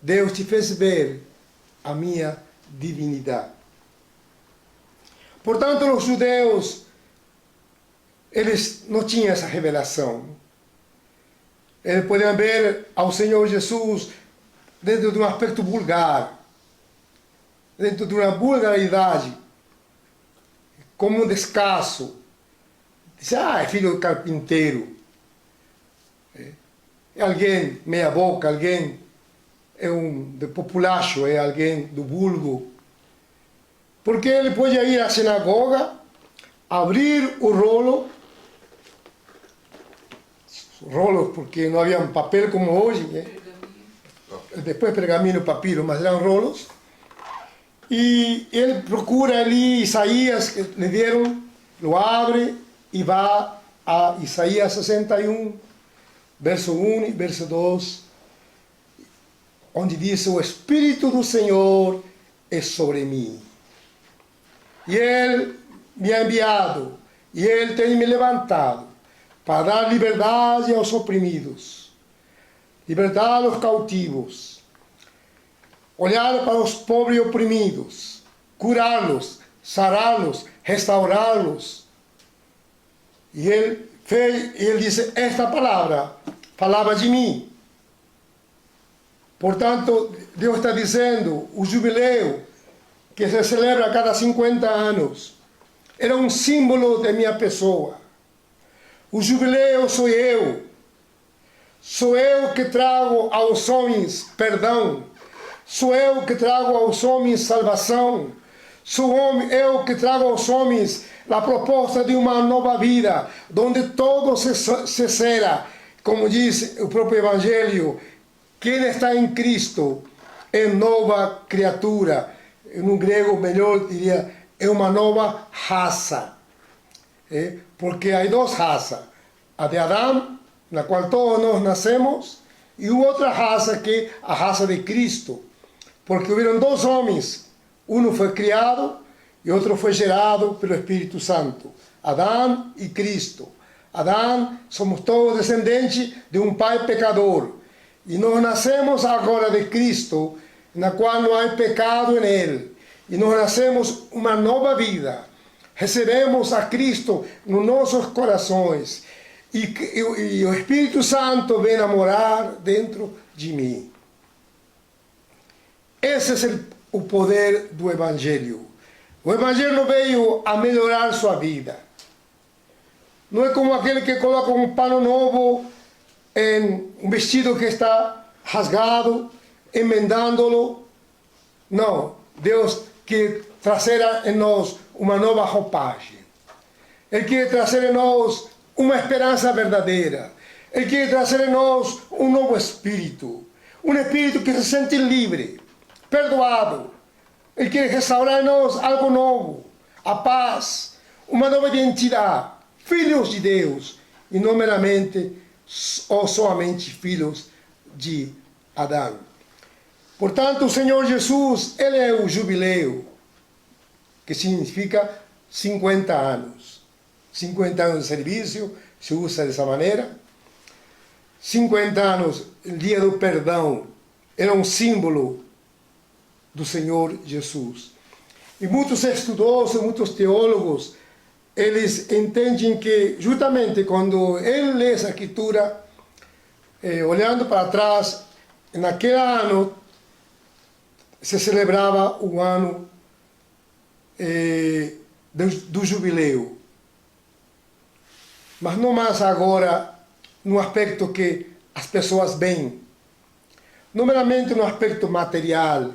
Deus te fez ver a minha divinidade. Portanto, os judeus, eles não tinham essa revelação. Eles podiam ver ao Senhor Jesus dentro de um aspecto vulgar, dentro de uma vulgaridade, como um descaso. Diz, é filho do carpinteiro. É alguém meia boca, alguém é um de populacho, é alguém do vulgo. Porque ele podia ir à sinagoga, abrir o rolo, porque não havia papel como hoje, né? Depois pergaminho, papiro, mas eram rolos. E ele procura ali Isaías, que lhe deram, lo abre e vai a Isaías 61, verso 1 e verso 2, onde diz, o Espírito do Senhor é sobre mim. E Ele me ha enviado, e Ele tem me levantado, para dar liberdade aos oprimidos, liberdade aos cautivos, olhar para os pobres e oprimidos, curá-los, sará-los, restaurá-los. E ele disse, esta palavra falava de mim. Portanto, Deus está dizendo, o jubileu, que se celebra a cada 50 anos, era um símbolo de minha pessoa. O jubileu sou eu. Sou eu que trago aos homens perdão. Sou eu que trago aos homens salvação. Sou eu que trago aos homens a proposta de uma nova vida, onde todo se será, como diz o próprio Evangelho, quem está em Cristo é nova criatura. No grego, melhor diria, é uma nova raça. Porque há duas raças. A de Adão, na qual todos nós nascemos, e outra raça que é a raça de Cristo. porque houveram dois homens, um foi criado e outro foi gerado pelo Espírito Santo, Adão e Cristo. Adão, somos todos descendentes de um pai pecador, e nós nascemos agora de Cristo, na qual não há pecado nele, e nós nascemos uma nova vida, recebemos a Cristo nos nossos corações, e o Espírito Santo vem a morar dentro de mim. Esse é o poder do Evangelho. O Evangelho não veio a melhorar sua vida. Não é como aquele que coloca um pano novo em um vestido que está rasgado, emendando-lo. Não, Deus quer trazer em nós uma nova roupagem. Ele quer trazer em nós uma esperança verdadeira. Ele quer trazer em nós um novo espírito. Um espírito que se sente livre, perdoado. Ele quer restaurar em nós algo novo. A paz, uma nova identidade. Filhos de Deus. E não meramente ou somente filhos de Adão. Portanto, o Senhor Jesus, Ele é o jubileu, que significa 50 anos. 50 anos de serviço, se usa dessa maneira. 50 anos, o dia do perdão, era um símbolo do Senhor Jesus. E muitos estudiosos, muitos teólogos, eles entendem que, justamente quando ele lê essa escritura, olhando para trás, naquele ano, se celebrava o ano do jubileu. Mas não mais agora no aspecto que as pessoas veem, não meramente no aspecto material.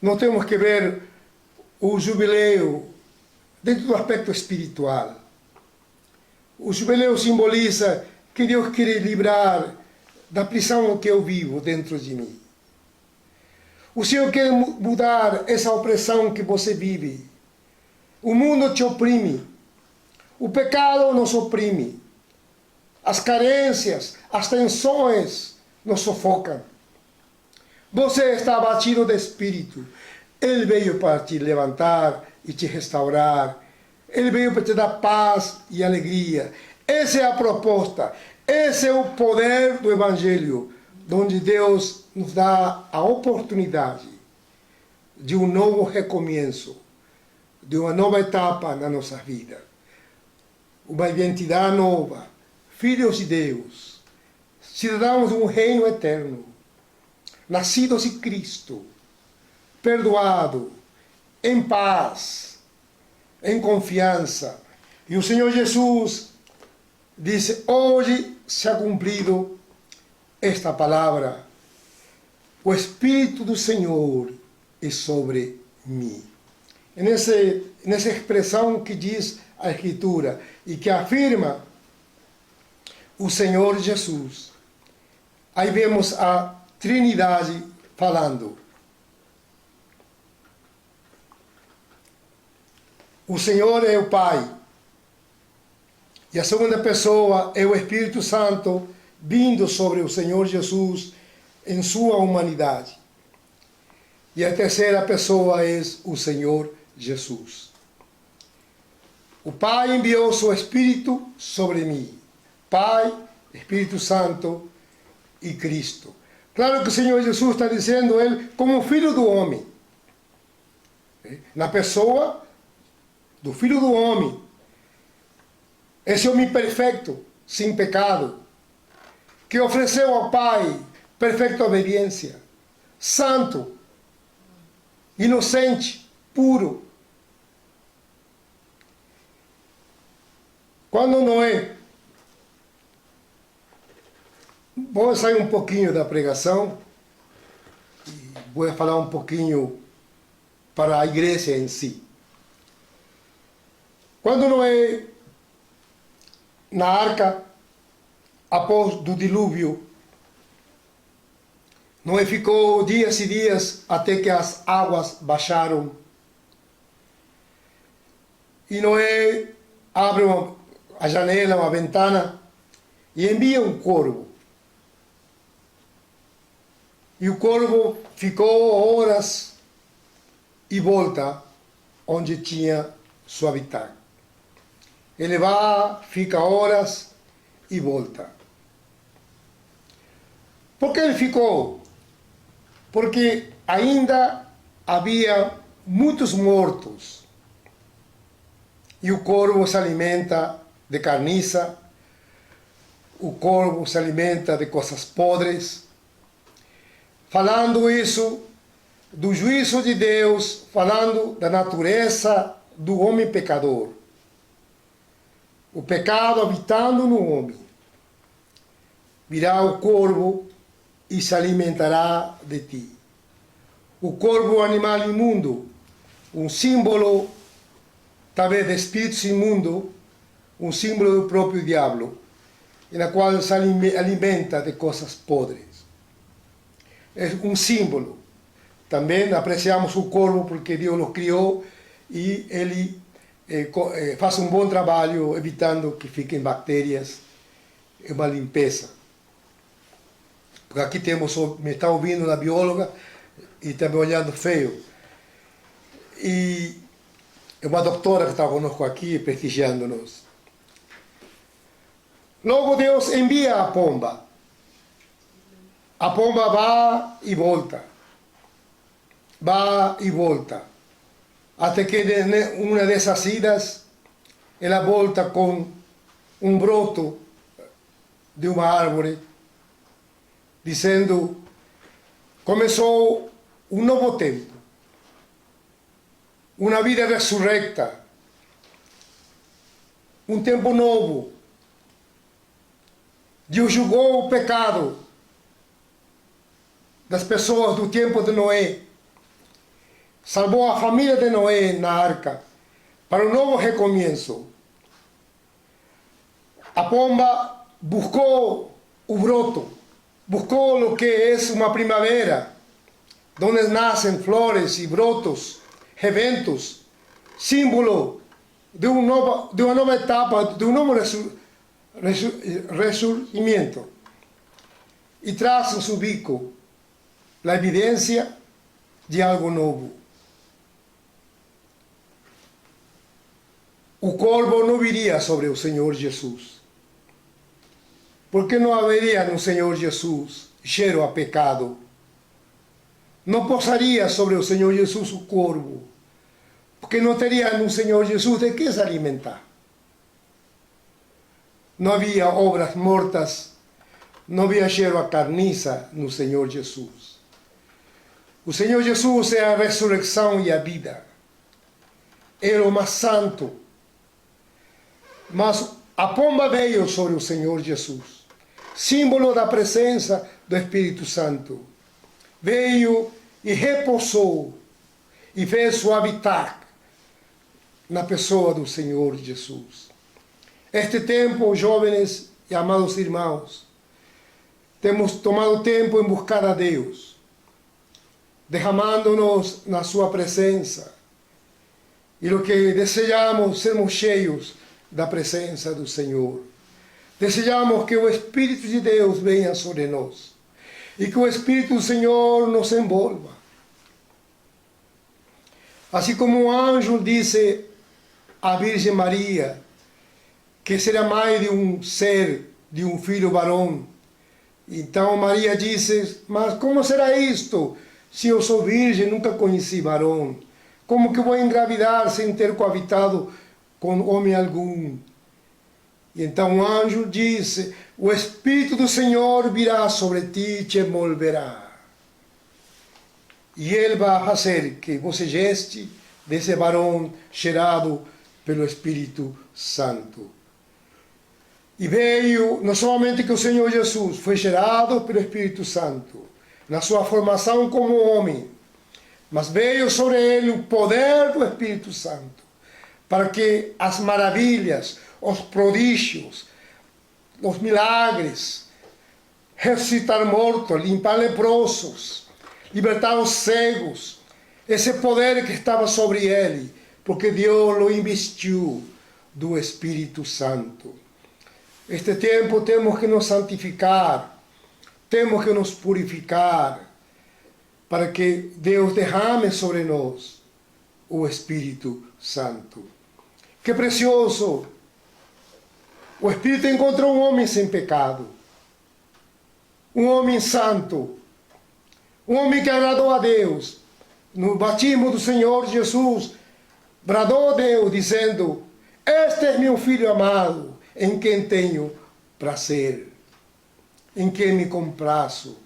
Nós temos que ver o jubileu dentro do aspecto espiritual. O jubileu simboliza que Deus quer livrar da prisão que eu vivo dentro de mim. O Senhor quer mudar essa opressão que você vive. O mundo te oprime. O pecado nos oprime. As carências, as tensões nos sufocam. Você está abatido de espírito. Ele veio para te levantar e te restaurar. Ele veio para te dar paz e alegria. Essa é a proposta. Esse é o poder do Evangelho, onde Deus nos dá a oportunidade de um novo recomeço, de uma nova etapa na nossa vida. Uma identidade nova, filhos de Deus, cidadãos de um reino eterno, nascidos em Cristo, perdoado, em paz, em confiança. E o Senhor Jesus disse: hoje se ha cumprido esta palavra. O Espírito do Senhor é sobre mim. É nessa expressão que diz a Escritura e que afirma o Senhor Jesus. Aí vemos a Trindade falando. O Senhor é o Pai. E a segunda pessoa é o Espírito Santo vindo sobre o Senhor Jesus em sua humanidade. E a terceira pessoa é o Senhor Jesus. O Pai enviou seu Espírito sobre mim. Pai, Espírito Santo e Cristo. Claro que o Senhor Jesus está dizendo ele como filho do homem. Na pessoa do Filho do Homem. Esse homem perfeito, sem pecado, que ofereceu ao Pai perfeita obediência, santo, inocente, puro. Quando Noé, vou sair um pouquinho da pregação, e vou falar um pouquinho para a igreja em si. Quando Noé, na arca, após do dilúvio, Noé ficou dias e dias até que as águas baixaram. E Noé abre a janela, uma ventana, e envia um corvo. E o corvo ficou horas e volta onde tinha seu habitat. Ele vai, fica horas e volta. Por que ele ficou? Porque ainda havia muitos mortos. E o corvo se alimenta de carniça, o corvo se alimenta de coisas podres. Falando isso do juízo de Deus, falando da natureza do homem pecador. O pecado habitando no homem. Virá o corvo e se alimentará de ti. O corvo é um animal imundo, um símbolo, talvez, de espíritos imundos, um símbolo do próprio diabo, na qual se alimenta de coisas podres. É um símbolo. Também apreciamos o corvo porque Deus o criou e ele faz um bom trabalho evitando que fiquem bactérias. É uma limpeza. Porque aqui temos, me está ouvindo uma bióloga e está me olhando feio. E é uma doutora que está conosco aqui, prestigiando-nos. Logo Deus envia a pomba. A pomba vai e volta. Vai e volta. Até que uma dessas idas, ela volta com um broto de uma árvore, dizendo: começou um novo tempo, uma vida ressurrecta, um tempo novo. Deus julgou o pecado das pessoas do tempo de Noé, salvou a família de Noé na arca para um novo recomeço. A pomba buscou o broto, buscou o que é uma primavera, onde nascem flores e brotos, reventos, símbolo de uma nova etapa, de um novo ressurgimento. E traz em seu bico a evidência de algo novo. O corvo não viria sobre o Senhor Jesus. Porque não haveria no Senhor Jesus cheiro a pecado. Não pousaria sobre o Senhor Jesus o corvo. Porque não teria no Senhor Jesus de que se alimentar. Não havia obras mortas, não havia cheiro a carniça no Senhor Jesus. O Senhor Jesus é a ressurreição e a vida. É o mais santo. Mas a pomba veio sobre o Senhor Jesus, símbolo da presença do Espírito Santo. Veio e repousou e fez seu habitat na pessoa do Senhor Jesus. Este tempo, jovens e amados irmãos, temos tomado tempo em buscar a Deus, derramando-nos na sua presença. E o que desejamos, sermos cheios da presença do Senhor. Desejamos que o Espírito de Deus venha sobre nós e que o Espírito do Senhor nos envolva. Assim como o anjo disse à Virgem Maria que será mãe de um ser, de um filho varão. Então Maria disse: mas como será isto? Se eu sou virgem, nunca conheci varão. Como que vou engravidar sem ter coabitado com homem algum? E então o anjo disse: o Espírito do Senhor virá sobre ti e te envolverá. E ele vai fazer que você geste desse varão gerado pelo Espírito Santo. E veio, não somente que o Senhor Jesus foi gerado pelo Espírito Santo, na sua formação como homem, mas veio sobre ele o poder do Espírito Santo, para que as maravilhas, os prodígios, os milagres, ressuscitar mortos, limpar leprosos, libertar os cegos, esse poder que estava sobre ele, porque Deus o investiu do Espírito Santo. Este tempo temos que nos santificar, temos que nos purificar, para que Deus derrame sobre nós o Espírito Santo. Que precioso! O Espírito encontrou um homem sem pecado, um homem santo, um homem que agradou a Deus. No batismo do Senhor Jesus, bradou a Deus dizendo: este é meu filho amado, em quem tenho prazer, em quem me comprazo.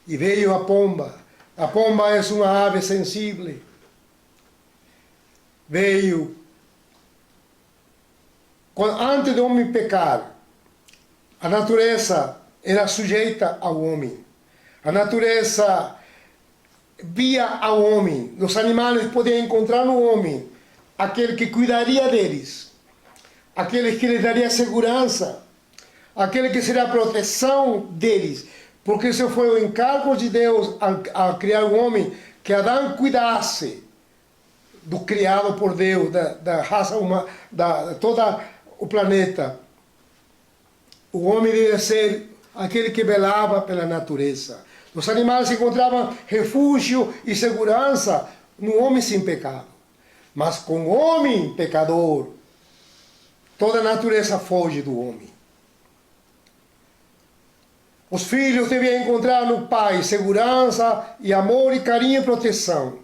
E veio a pomba. A pomba é uma ave sensível. Veio. Antes do homem pecar, a natureza era sujeita ao homem. A natureza via ao homem. Os animais podiam encontrar no homem aquele que cuidaria deles, aquele que lhes daria segurança, aquele que seria a proteção deles. Porque esse foi o encargo de Deus a criar um homem, que Adão cuidasse do criado por Deus, da raça humana, da todo o planeta. O homem devia ser aquele que velava pela natureza. Os animais encontravam refúgio e segurança no homem sem pecado. Mas com o homem pecador, toda a natureza foge do homem. Os filhos deviam encontrar no pai segurança e amor e carinho e proteção.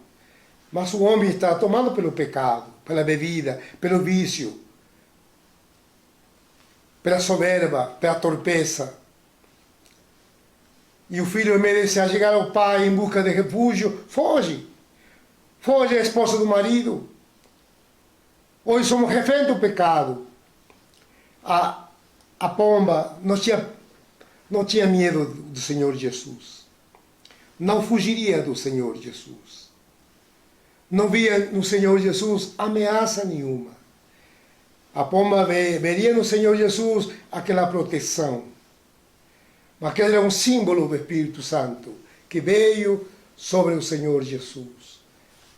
Mas o homem está tomado pelo pecado, pela bebida, pelo vício, pela soberba, pela torpeza. E o filho, em vez de chegar ao pai em busca de refúgio, foge. Foge à esposa do marido. Hoje somos reféns do pecado. A pomba não tinha medo do Senhor Jesus. Não fugiria do Senhor Jesus. Não via no Senhor Jesus ameaça nenhuma. A pomba veria no Senhor Jesus aquela proteção. Mas aquele era um símbolo do Espírito Santo que veio sobre o Senhor Jesus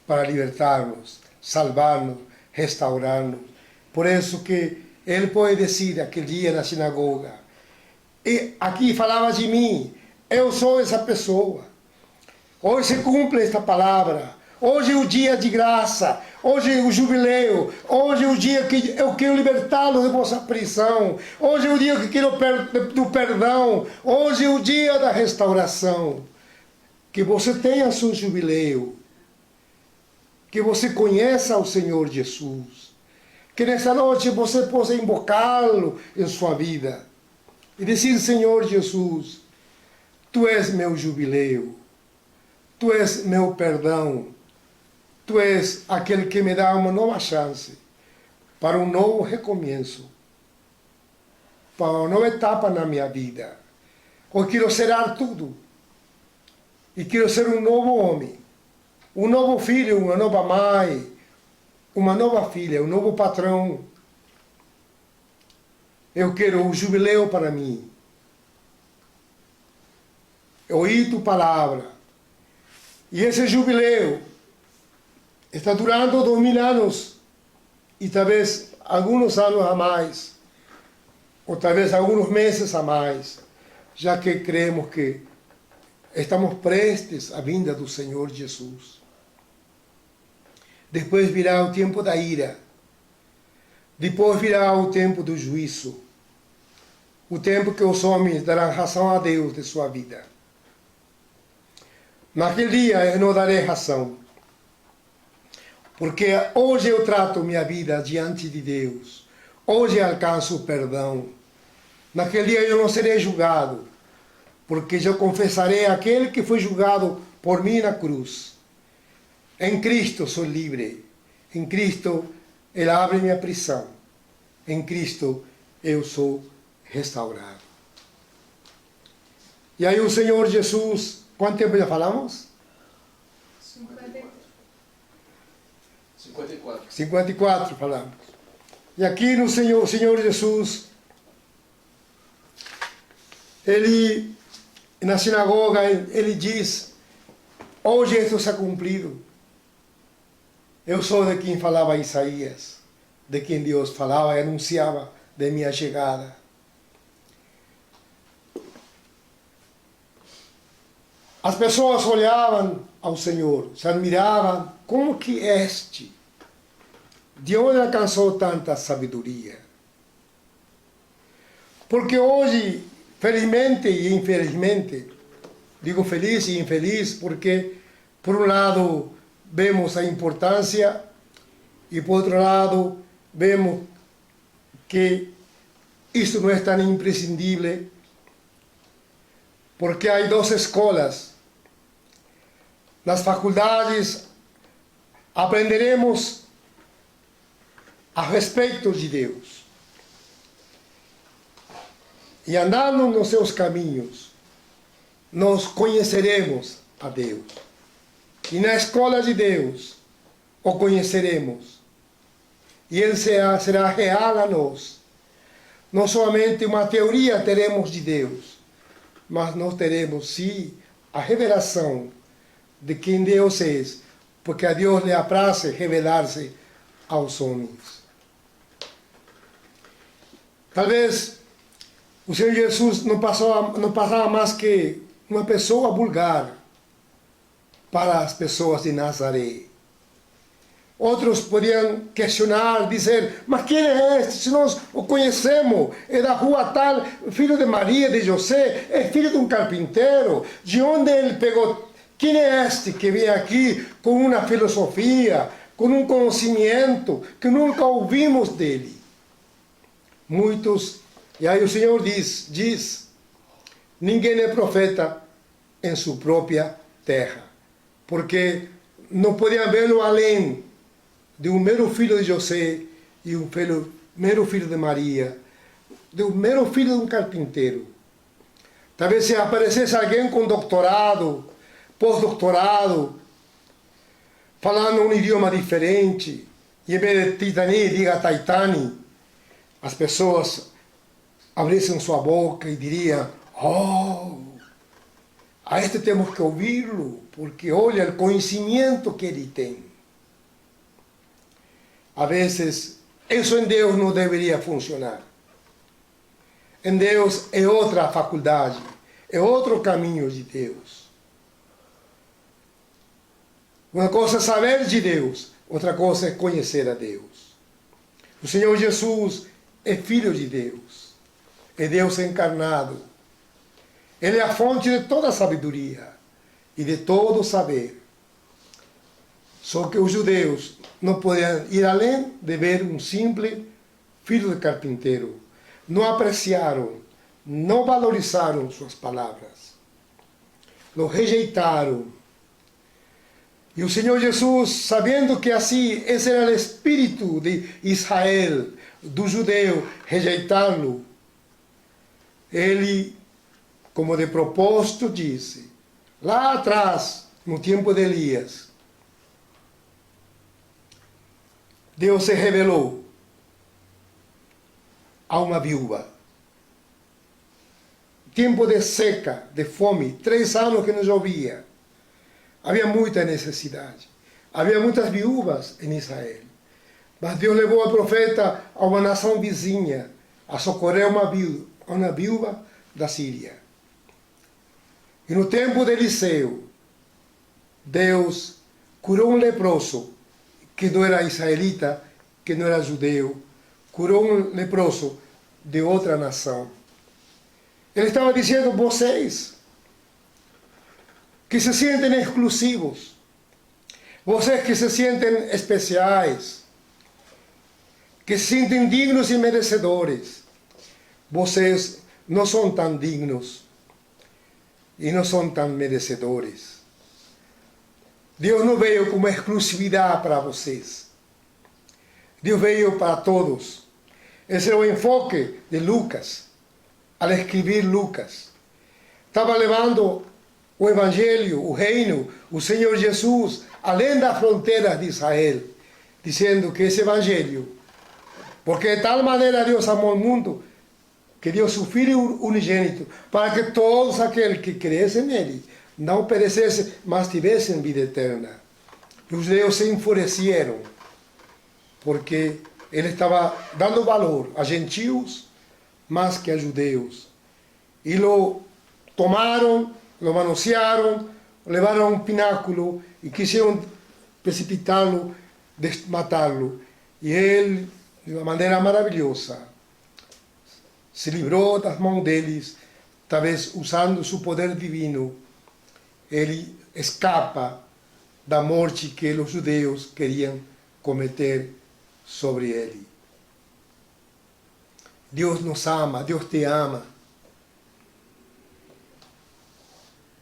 para libertar-nos, salvar-nos, restaurar-nos. Por isso que ele pode dizer aquele dia na sinagoga: e aqui falava de mim, eu sou essa pessoa. Hoje se cumpre esta palavra. Hoje é o dia de graça. Hoje é o jubileu. Hoje é o dia que eu quero libertá-lo de vossa prisão. Hoje é o dia que quero do perdão. Hoje é o dia da restauração. Que você tenha seu jubileu. Que você conheça o Senhor Jesus. Que nessa noite você possa invocá-lo em sua vida. E dizer: Senhor Jesus, Tu és meu jubileu. Tu és meu perdão. Tu és aquele que me dá uma nova chance para um novo recomeço, para uma nova etapa na minha vida. Eu quero zerar tudo. E quero ser um novo homem, um novo filho, uma nova mãe, uma nova filha, um novo patrão. Eu quero um jubileu para mim. Eu ouvi tua palavra. E esse jubileu está durando 2000 anos. E talvez alguns anos a mais. Ou talvez alguns meses a mais. Já que cremos que estamos prestes à vinda do Senhor Jesus. Depois virá o tempo da ira. Depois virá o tempo do juízo. O tempo que os homens darão razão a Deus de sua vida. Naquele dia eu não darei razão. Porque hoje eu trato minha vida diante de Deus. Hoje alcanço o perdão. Naquele dia eu não serei julgado. Porque eu confessarei aquele que foi julgado por mim na cruz. Em Cristo sou livre. Em Cristo Ele abre minha prisão. Em Cristo eu sou restaurado. E aí o Senhor Jesus, quanto tempo já falamos? 54 falamos. E aqui no Senhor Jesus, Ele, na sinagoga, Ele diz: hoje isto se ha cumprido. Eu sou de quem falava Isaías, de quem Deus falava e anunciava de minha chegada. As pessoas olhavam ao Senhor, se admiravam, como que este? De onde alcançou tanta sabedoria? Porque hoje, felizmente e infelizmente, digo feliz e infeliz porque, por um lado, vemos a importância e, por outro lado, vemos que isto não é tão imprescindível, porque há duas escolas. Nas faculdades aprenderemos a respeito de Deus. E andando nos seus caminhos, nós conheceremos a Deus. E na escola de Deus o conheceremos. E Ele será real a nós. Não somente uma teoria teremos de Deus, mas nós teremos, sim, a revelação de quem Deus é, porque a Deus lhe apraz revelar-se aos homens. Talvez o Senhor Jesus não passava mais que uma pessoa vulgar para as pessoas de Nazaré. Outros podiam questionar, dizer, mas quem é este? Se nós o conhecemos, é da rua tal, filho de Maria, de José, é filho de um carpinteiro. De onde ele pegou? Quem é este que vem aqui com uma filosofia, com um conhecimento que nunca ouvimos dele? Muitos, e aí o Senhor diz, ninguém é profeta em sua própria terra, porque não podiam vê-lo além de um mero filho de José e um mero filho de Maria, de um mero filho de um carpinteiro. Talvez se aparecesse alguém com doutorado, pós-doutorado, falando um idioma diferente, e em vez de Titani, diga Taitani, as pessoas abrissem sua boca e diriam, oh, a este temos que ouvi-lo, porque olha o conhecimento que ele tem. A vezes, isso em Deus não deveria funcionar. Em Deus é outra faculdade, é outro caminho de Deus. Uma coisa é saber de Deus, outra coisa é conhecer a Deus. O Senhor Jesus é Filho de Deus, é Deus encarnado. Ele é a fonte de toda a sabedoria e de todo o saber. Só que os judeus não podiam ir além de ver um simples filho de carpinteiro. Não apreciaram, não valorizaram suas palavras. Lo rejeitaram. E o Senhor Jesus, sabendo que assim esse era o espírito de Israel, do judeu, rejeitá-lo, ele, como de propósito, disse, lá atrás, no tempo de Elias, Deus se revelou a uma viúva. Tempo de seca, de fome, 3 anos que não chovia. Havia muita necessidade. Havia muitas viúvas em Israel. Mas Deus levou o profeta a uma nação vizinha a socorrer uma viúva da Síria. E no tempo de Eliseu, Deus curou um leproso, que não era israelita, que não era judeu, curou um leproso de outra nação. Ele estava dizendo, vocês que se sentem exclusivos, vocês que se sentem especiais, que se sentem dignos e merecedores, vocês não são tão dignos e não são tão merecedores. Deus não veio com uma exclusividade para vocês. Deus veio para todos. Esse é o enfoque de Lucas, ao escrever Lucas. Estava levando o Evangelho, o reino, o Senhor Jesus, além das fronteiras de Israel, dizendo que esse Evangelho, porque de tal maneira Deus amou o mundo, que deu seu Filho unigênito, para que todos aqueles que crescem nele não perecessem, mas tivessem vida eterna. E os judeus se enfureceram, porque ele estava dando valor a gentios mais que a judeus. E lo tomaram lo manosearon, lo levaram a um pináculo e quiseram precipitá-lo, matá-lo. E ele, de uma maneira maravilhosa, se livrou das mãos deles, talvez usando seu poder divino. Ele escapa da morte que os judeus queriam cometer sobre ele. Deus nos ama, Deus te ama.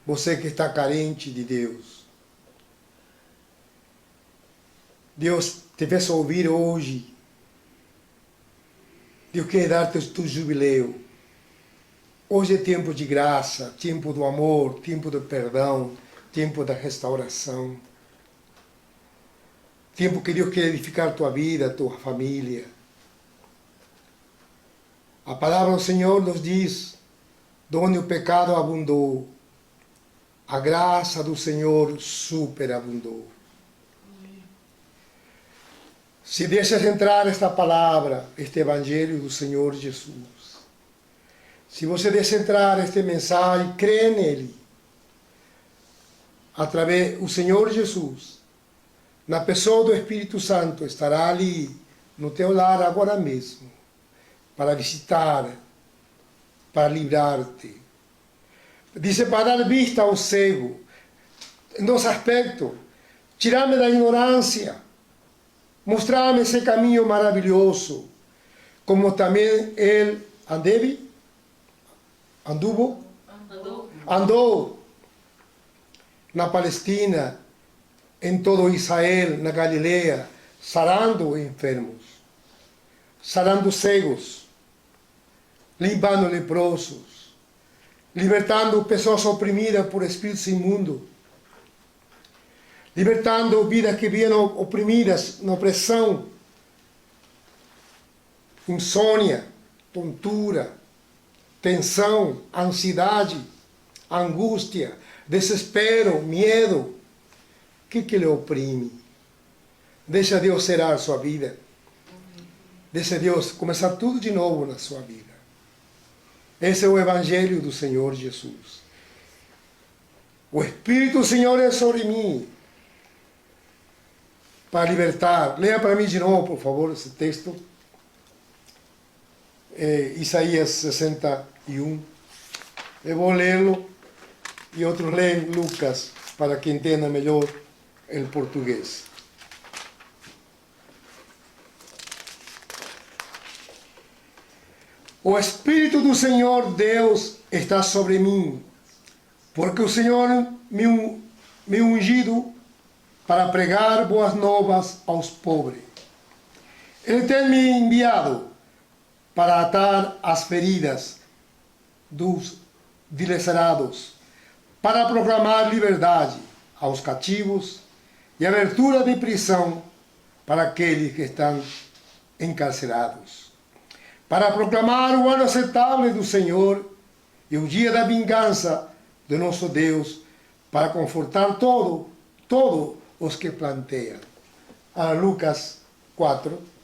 Você que está carente de Deus. Deus te fez ouvir hoje. Deus quer dar-te o jubileu. Hoje é tempo de graça, tempo do amor, tempo do perdão, tempo da restauração. Tempo que Deus quer edificar tua vida, tua família. A palavra do Senhor nos diz, onde o pecado abundou, a graça do Senhor superabundou. Se deixas entrar esta palavra, este Evangelho do Senhor Jesus, se você deixa entrar esta mensagem, crê nele, através do Senhor Jesus, na pessoa do Espírito Santo, estará ali, no teu lar agora mesmo, para visitar, para livrar-te. Diz para dar vista ao cego, em dois aspectos, tirar-me da ignorância, mostrar-me esse caminho maravilhoso, como também ele andou na Palestina, em todo Israel, na Galileia, sarando enfermos, sarando cegos, limpando leprosos, libertando pessoas oprimidas por espíritos imundos, libertando vidas que vinham oprimidas na opressão, insônia, tontura, tensão, ansiedade, angústia, desespero, medo. O que lhe oprime? Deixa Deus zerar sua vida. Deixa Deus começar tudo de novo na sua vida. Esse é o Evangelho do Senhor Jesus. O Espírito do Senhor é sobre mim para libertar. Leia para mim de novo, por favor, esse texto. Isaías 61. Eu vou lê-lo e outros leem Lucas para que entenda melhor o português. O Espírito do Senhor Deus está sobre mim, porque o Senhor me ungido para pregar boas novas aos pobres. Ele tem me enviado para atar as feridas dos dilacerados, para proclamar liberdade aos cativos e abertura de prisão para aqueles que estão encarcerados, para proclamar o ano aceitável do Senhor e o dia da vingança de nosso Deus, para confortar todos os que planteiam. Lucas 4.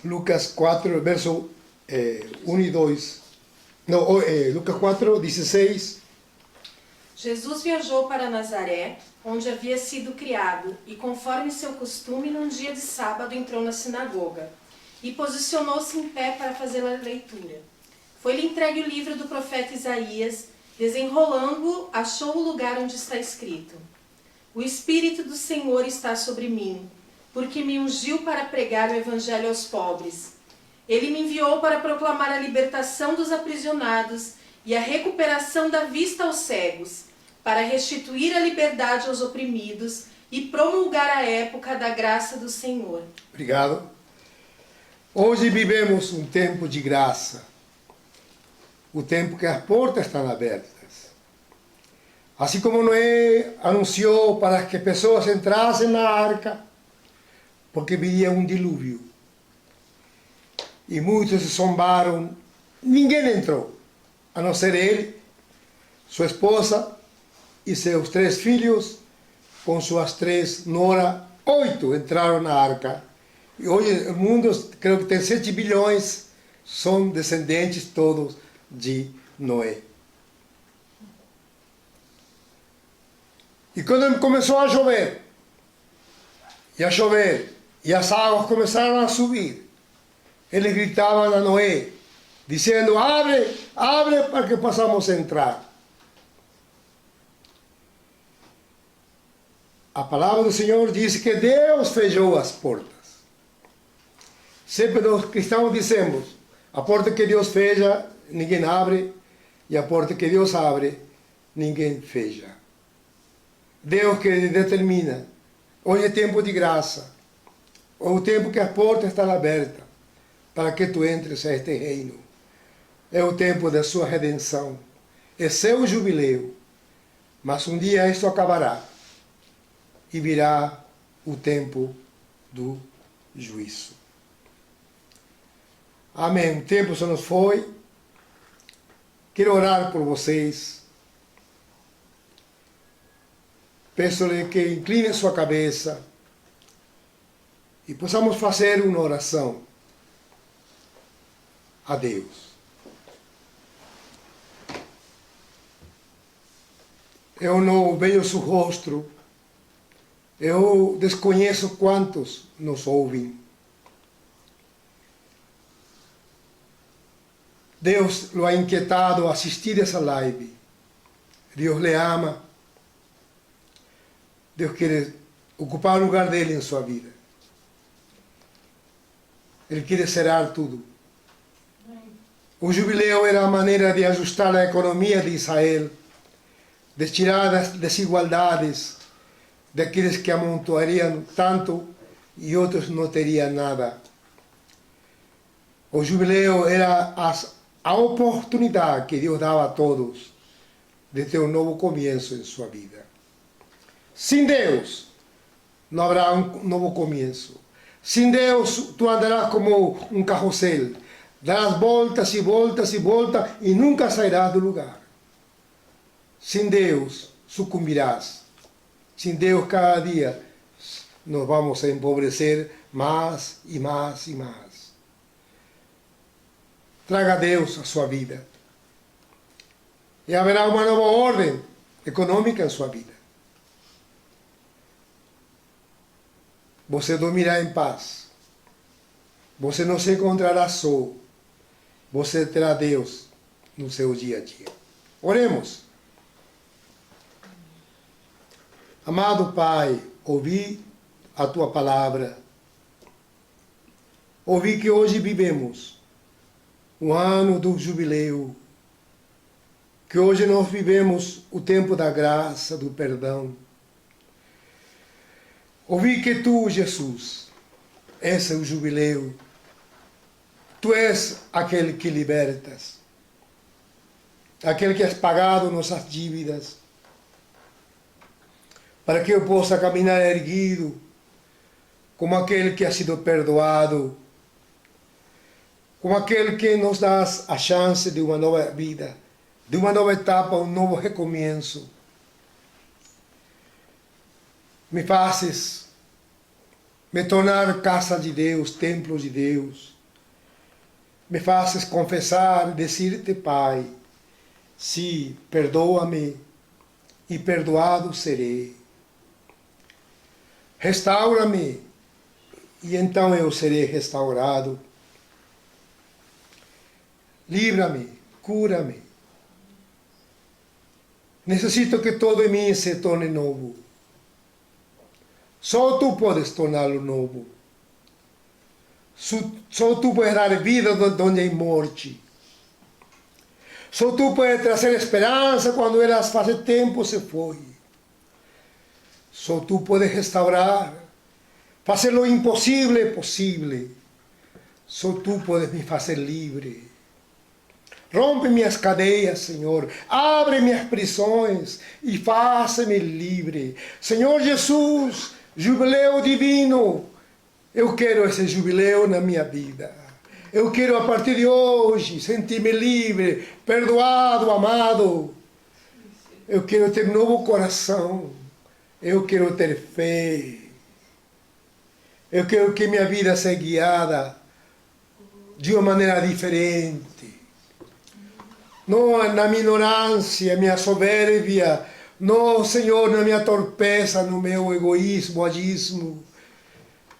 Lucas 4, verso 1 e 2. Não, Lucas 4, 16.
Jesus viajou para Nazaré, onde havia sido criado, e conforme seu costume, num dia de sábado entrou na sinagoga e posicionou-se em pé para fazer a leitura. Foi-lhe entregue o livro do profeta Isaías. Desenrolando-o, achou o lugar onde está escrito: O Espírito do Senhor está sobre mim, porque me ungiu para pregar o evangelho aos pobres. Ele me enviou para proclamar a libertação dos aprisionados e a recuperação da vista aos cegos, para restituir a liberdade aos oprimidos e promulgar a época da graça do Senhor.
Obrigado. Hoje vivemos um tempo de graça, o tempo que as portas estão abertas. Assim como Noé anunciou para que as pessoas entrassem na arca, porque viria um dilúvio. E muitos se zombaram, ninguém entrou, a não ser ele, sua esposa e seus 3 filhos, com suas 3 noras, 8 entraram na arca, E hoje o mundo, creio que tem 7 bilhões, são descendentes todos de Noé. E quando começou a chover, e as águas começaram a subir, eles gritavam a Noé, dizendo: abre, abre para que possamos entrar. A palavra do Senhor diz que Deus fechou as portas. Sempre nós cristãos dizemos: a porta que Deus fecha, ninguém abre, e a porta que Deus abre, ninguém fecha. Deus que determina. Hoje é tempo de graça. Ou o tempo que a porta está aberta para que tu entres a este reino. É o tempo da sua redenção. É seu jubileu. Mas um dia isso acabará. E virá o tempo do juízo. Amém. O tempo se nos foi. Quero orar por vocês. Peço-lhe que incline sua cabeça e possamos fazer uma oração a Deus. Eu não vejo seu rosto, eu desconheço quantos nos ouvem. Deus lo ha inquietado a assistir essa live. Deus lhe ama. Deus quer ocupar o lugar dele em sua vida. Ele quer zerar tudo. O jubileu era a maneira de ajustar a economia de Israel, de tirar as desigualdades daqueles que amontoariam tanto e outros não teriam nada. O jubileu era a oportunidade que Deus dava a todos de ter um novo começo em sua vida. Sem Deus, não haverá um novo começo. Sem Deus, tu andarás como um carrossel. Darás voltas e voltas e voltas e nunca sairás do lugar. Sem Deus, sucumbirás. Sem Deus, cada dia, nos vamos a empobrecer mais e mais e mais. Traga Deus a sua vida. E haverá uma nova ordem econômica em sua vida. Você dormirá em paz. Você não se encontrará só. Você terá Deus no seu dia a dia. Oremos. Amado Pai, ouvi a Tua palavra. Ouvi que hoje vivemos um ano do jubileu. Que hoje nós vivemos o tempo da graça, do perdão. Ouvi que Tu, Jesus, és o jubileu. Tu és aquele que libertas. Aquele que has pagado nossas dívidas. Para que eu possa caminhar erguido, como aquele que ha sido perdoado. Como aquele que nos dá a chance de uma nova vida, de uma nova etapa, um novo recomeço. Me fazes me tornar casa de Deus, templo de Deus. Me fazes confessar, dizer-te, Pai, sim, perdoa-me e perdoado serei. Restaura-me e então eu serei restaurado. Livra-me, cura-me. Necessito que todo em mim se torne novo. Só Tu podes torná-lo novo. Só Tu podes dar vida onde há morte. Só Tu podes trazer esperança quando ela faz tempo se foi. Só Tu podes restaurar, fazer o impossível possível. Só Tu podes me fazer livre. Rompe minhas cadeias, Senhor. Abre minhas prisões e faça-me livre. Senhor Jesus, jubileu divino. Eu quero esse jubileu na minha vida. Eu quero a partir de hoje sentir-me livre, perdoado, amado. Eu quero ter um novo coração. Eu quero ter fé. Eu quero que minha vida seja guiada de uma maneira diferente. Não na minha ignorância, minha soberbia. Não, Senhor, na minha torpeza, no meu egoísmo, agismo.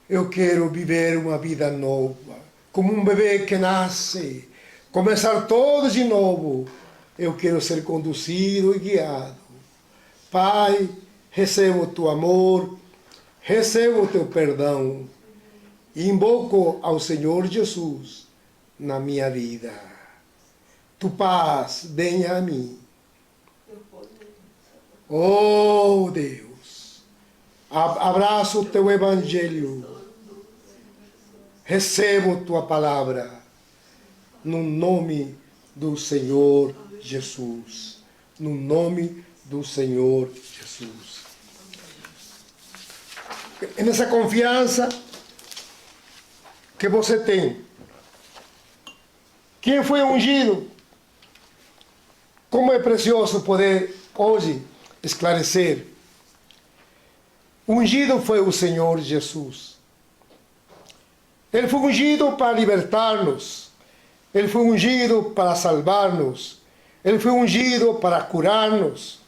Eu quero viver uma vida nova. Como um bebê que nasce. Começar todo de novo. Eu quero ser conduzido e guiado. Pai, recebo o teu amor, recebo o teu perdão. E invoco ao Senhor Jesus na minha vida. Tu paz venha a mim. Oh Deus, abraço o teu evangelho. Recebo tua palavra no nome do Senhor Jesus. No nome do Senhor Jesus. Nessa confiança que você tem. Quem foi ungido? Como é precioso poder hoje esclarecer. Ungido foi o Senhor Jesus. Ele foi ungido para libertar-nos. Ele foi ungido para salvar-nos. Ele foi ungido para curar-nos.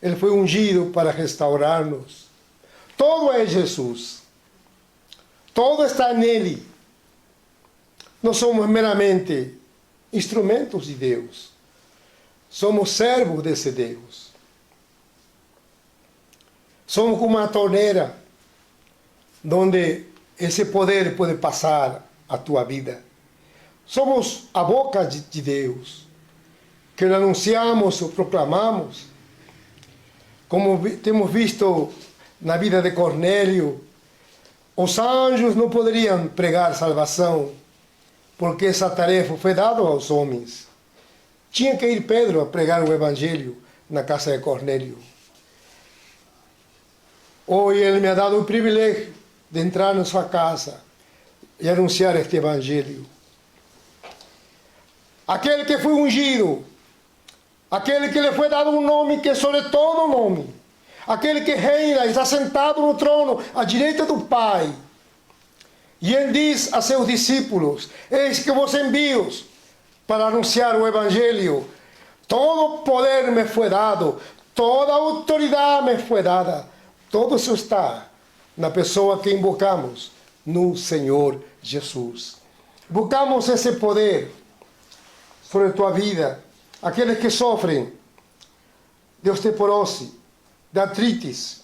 Ele foi ungido para restaurar-nos. Todo é Jesus. Todo está nele. Não somos meramente instrumentos de Deus. Somos servos desse Deus. Somos como uma torneira onde esse poder pode passar a tua vida. Somos a boca de Deus, que anunciamos ou proclamamos. Como temos visto na vida de Cornélio, os anjos não poderiam pregar salvação, porque essa tarefa foi dada aos homens. Tinha que ir Pedro a pregar o evangelho na casa de Cornélio. Hoje ele me ha dado o privilégio de entrar na sua casa e anunciar este evangelho. Aquele que foi ungido, aquele que lhe foi dado um nome que é sobre todo nome, aquele que reina, está sentado no trono à direita do Pai. E ele diz a seus discípulos: eis que vos envio para anunciar o evangelho. Todo poder me foi dado, toda autoridade me foi dada. Todo isso está na pessoa que invocamos, no Senhor Jesus. Invocamos esse poder sobre a tua vida. Aqueles que sofrem de osteoporose, de artrites,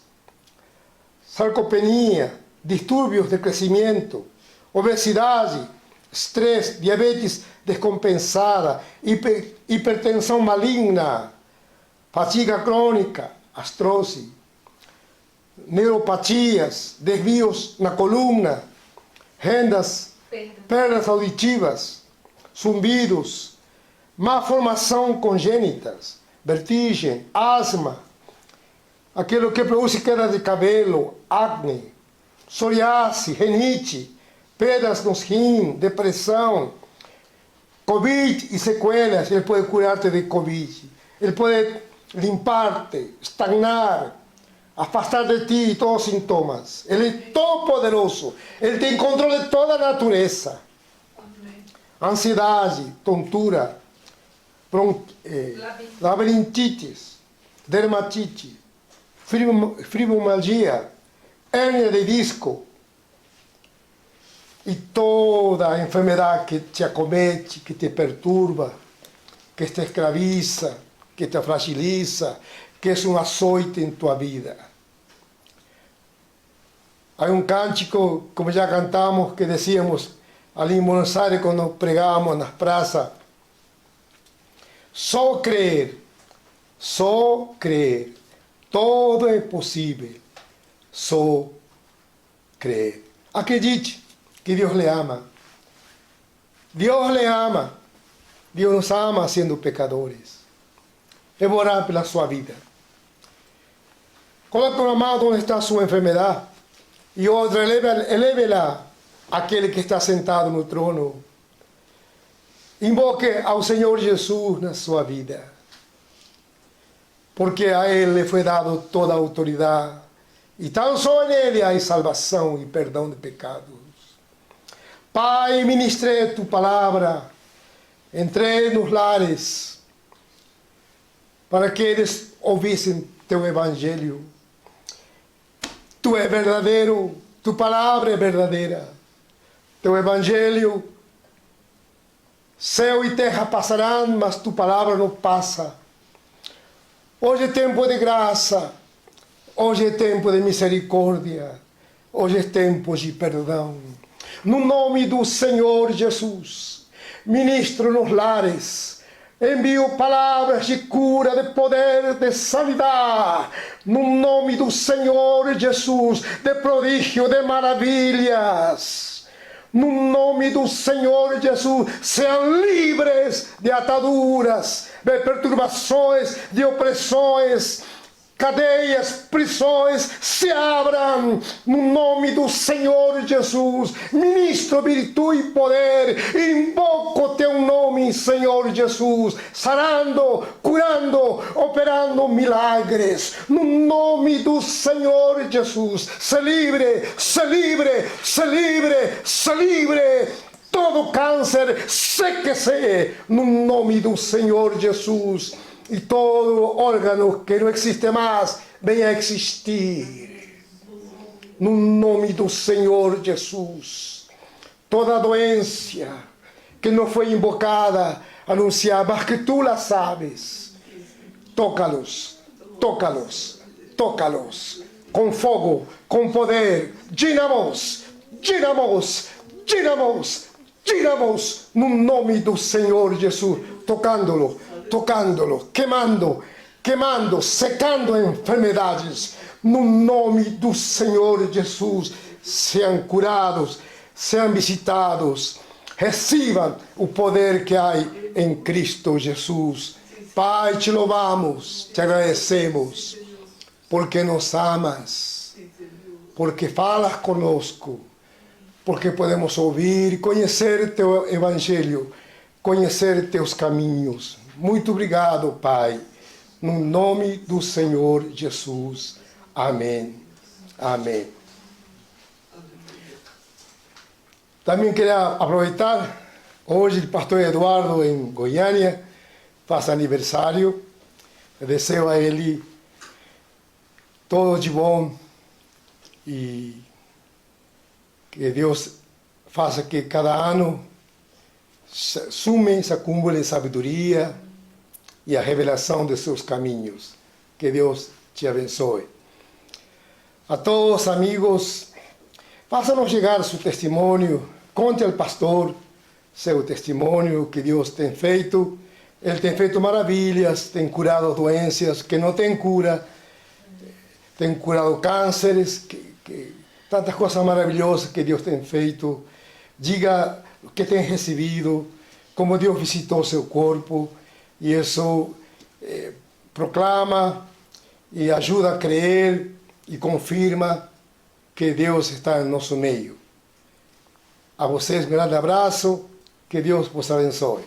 sarcopenia, distúrbios de crescimento, obesidade, estresse, diabetes descompensada, hipertensão maligna, fadiga crônica, artrose, neuropatias, desvios na coluna, perdas auditivas, zumbidos, malformação congênitas, vertigem, asma, aquilo que produz queda de cabelo, acne, psoriase, renite, pedras nos rins, depressão, Covid e sequelas. Ele pode curar-te de Covid. Ele pode limpar-te, estagnar, afastar de ti todos os sintomas. Ele é todo poderoso. Ele tem controle de toda a natureza. Ansiedade, tontura, labirintite, dermatite, fibromialgia, hérnia de disco e toda a enfermidade que te acomete, que te perturba, que te escraviza, que te fragiliza, que é um açoite em tua vida. Há um cântico, como já cantamos, que dizíamos ali em Buenos Aires, quando pregávamos nas praças: só crer, todo é possível, só crer. Acredite que Deus lhe ama. Deus lhe ama. Deus nos ama sendo pecadores. Eu vou orar pela sua vida. Coloque uma mão onde está a sua enfermidade e outra eleve-la àquele que está sentado no trono. Invoque ao Senhor Jesus na sua vida, porque a Ele foi dado toda a autoridade e tão só nele há salvação e perdão de pecados. Pai, ministrei tu palavra, entrei nos lares, para que eles ouvissem teu evangelho. Tu é verdadeiro, tu palavra é verdadeira. Teu evangelho, céu e terra passarão, mas tu palavra não passa. Hoje é tempo de graça, hoje é tempo de misericórdia, hoje é tempo de perdão. No nome do Senhor Jesus, ministro nos lares, envio palavras de cura, de poder, de sanidade. No nome do Senhor Jesus, de prodígio, de maravilhas. No nome do Senhor Jesus, sejam livres de ataduras, de perturbações, de opressões. Cadeias, prisões se abram no nome do Senhor Jesus. Ministro virtude e poder, invoco o teu nome, Senhor Jesus, sarando, curando, operando milagres. No nome do Senhor Jesus, se livre, se livre, se livre, se livre. Todo câncer seque-se no nome do Senhor Jesus. E todo órgano que não existe mais, venha a existir. No nome do Senhor Jesus. Toda doença que não foi invocada, anunciada, mas que tu la sabes. Tócalos, tócalos, tócalos. Com fogo, com poder. Giramos, giramos, giramos, giramos. No nome do Senhor Jesus. Tocándolo. Tocándolo, queimando, queimando, secando enfermidades. No nome do Senhor Jesus, sejam curados, sejam visitados. Recebam o poder que há em Cristo Jesus. Pai, te louvamos, te agradecemos, porque nos amas, porque falas conosco, porque podemos ouvir e conhecer teu evangelho, conhecer teus caminhos. Muito obrigado, Pai, no nome do Senhor Jesus. Amém. Amém. Também queria aproveitar, hoje o pastor Eduardo em Goiânia faz aniversário. Eu desejo a ele todo de bom e que Deus faça que cada ano se acumule sabedoria e a revelação de seus caminhos. Que Deus te abençoe. A todos os amigos, faça-nos chegar seu testemunho, conte ao pastor seu testemunho que Deus tem feito. Ele tem feito maravilhas, tem curado doenças que não têm cura, tem curado cânceres, tantas coisas maravilhosas que Deus tem feito. Diga o que tem recebido, como Deus visitou seu corpo, e isso proclama e ajuda a crer e confirma que Deus está em nosso meio. A vocês um grande abraço, que Deus vos abençoe.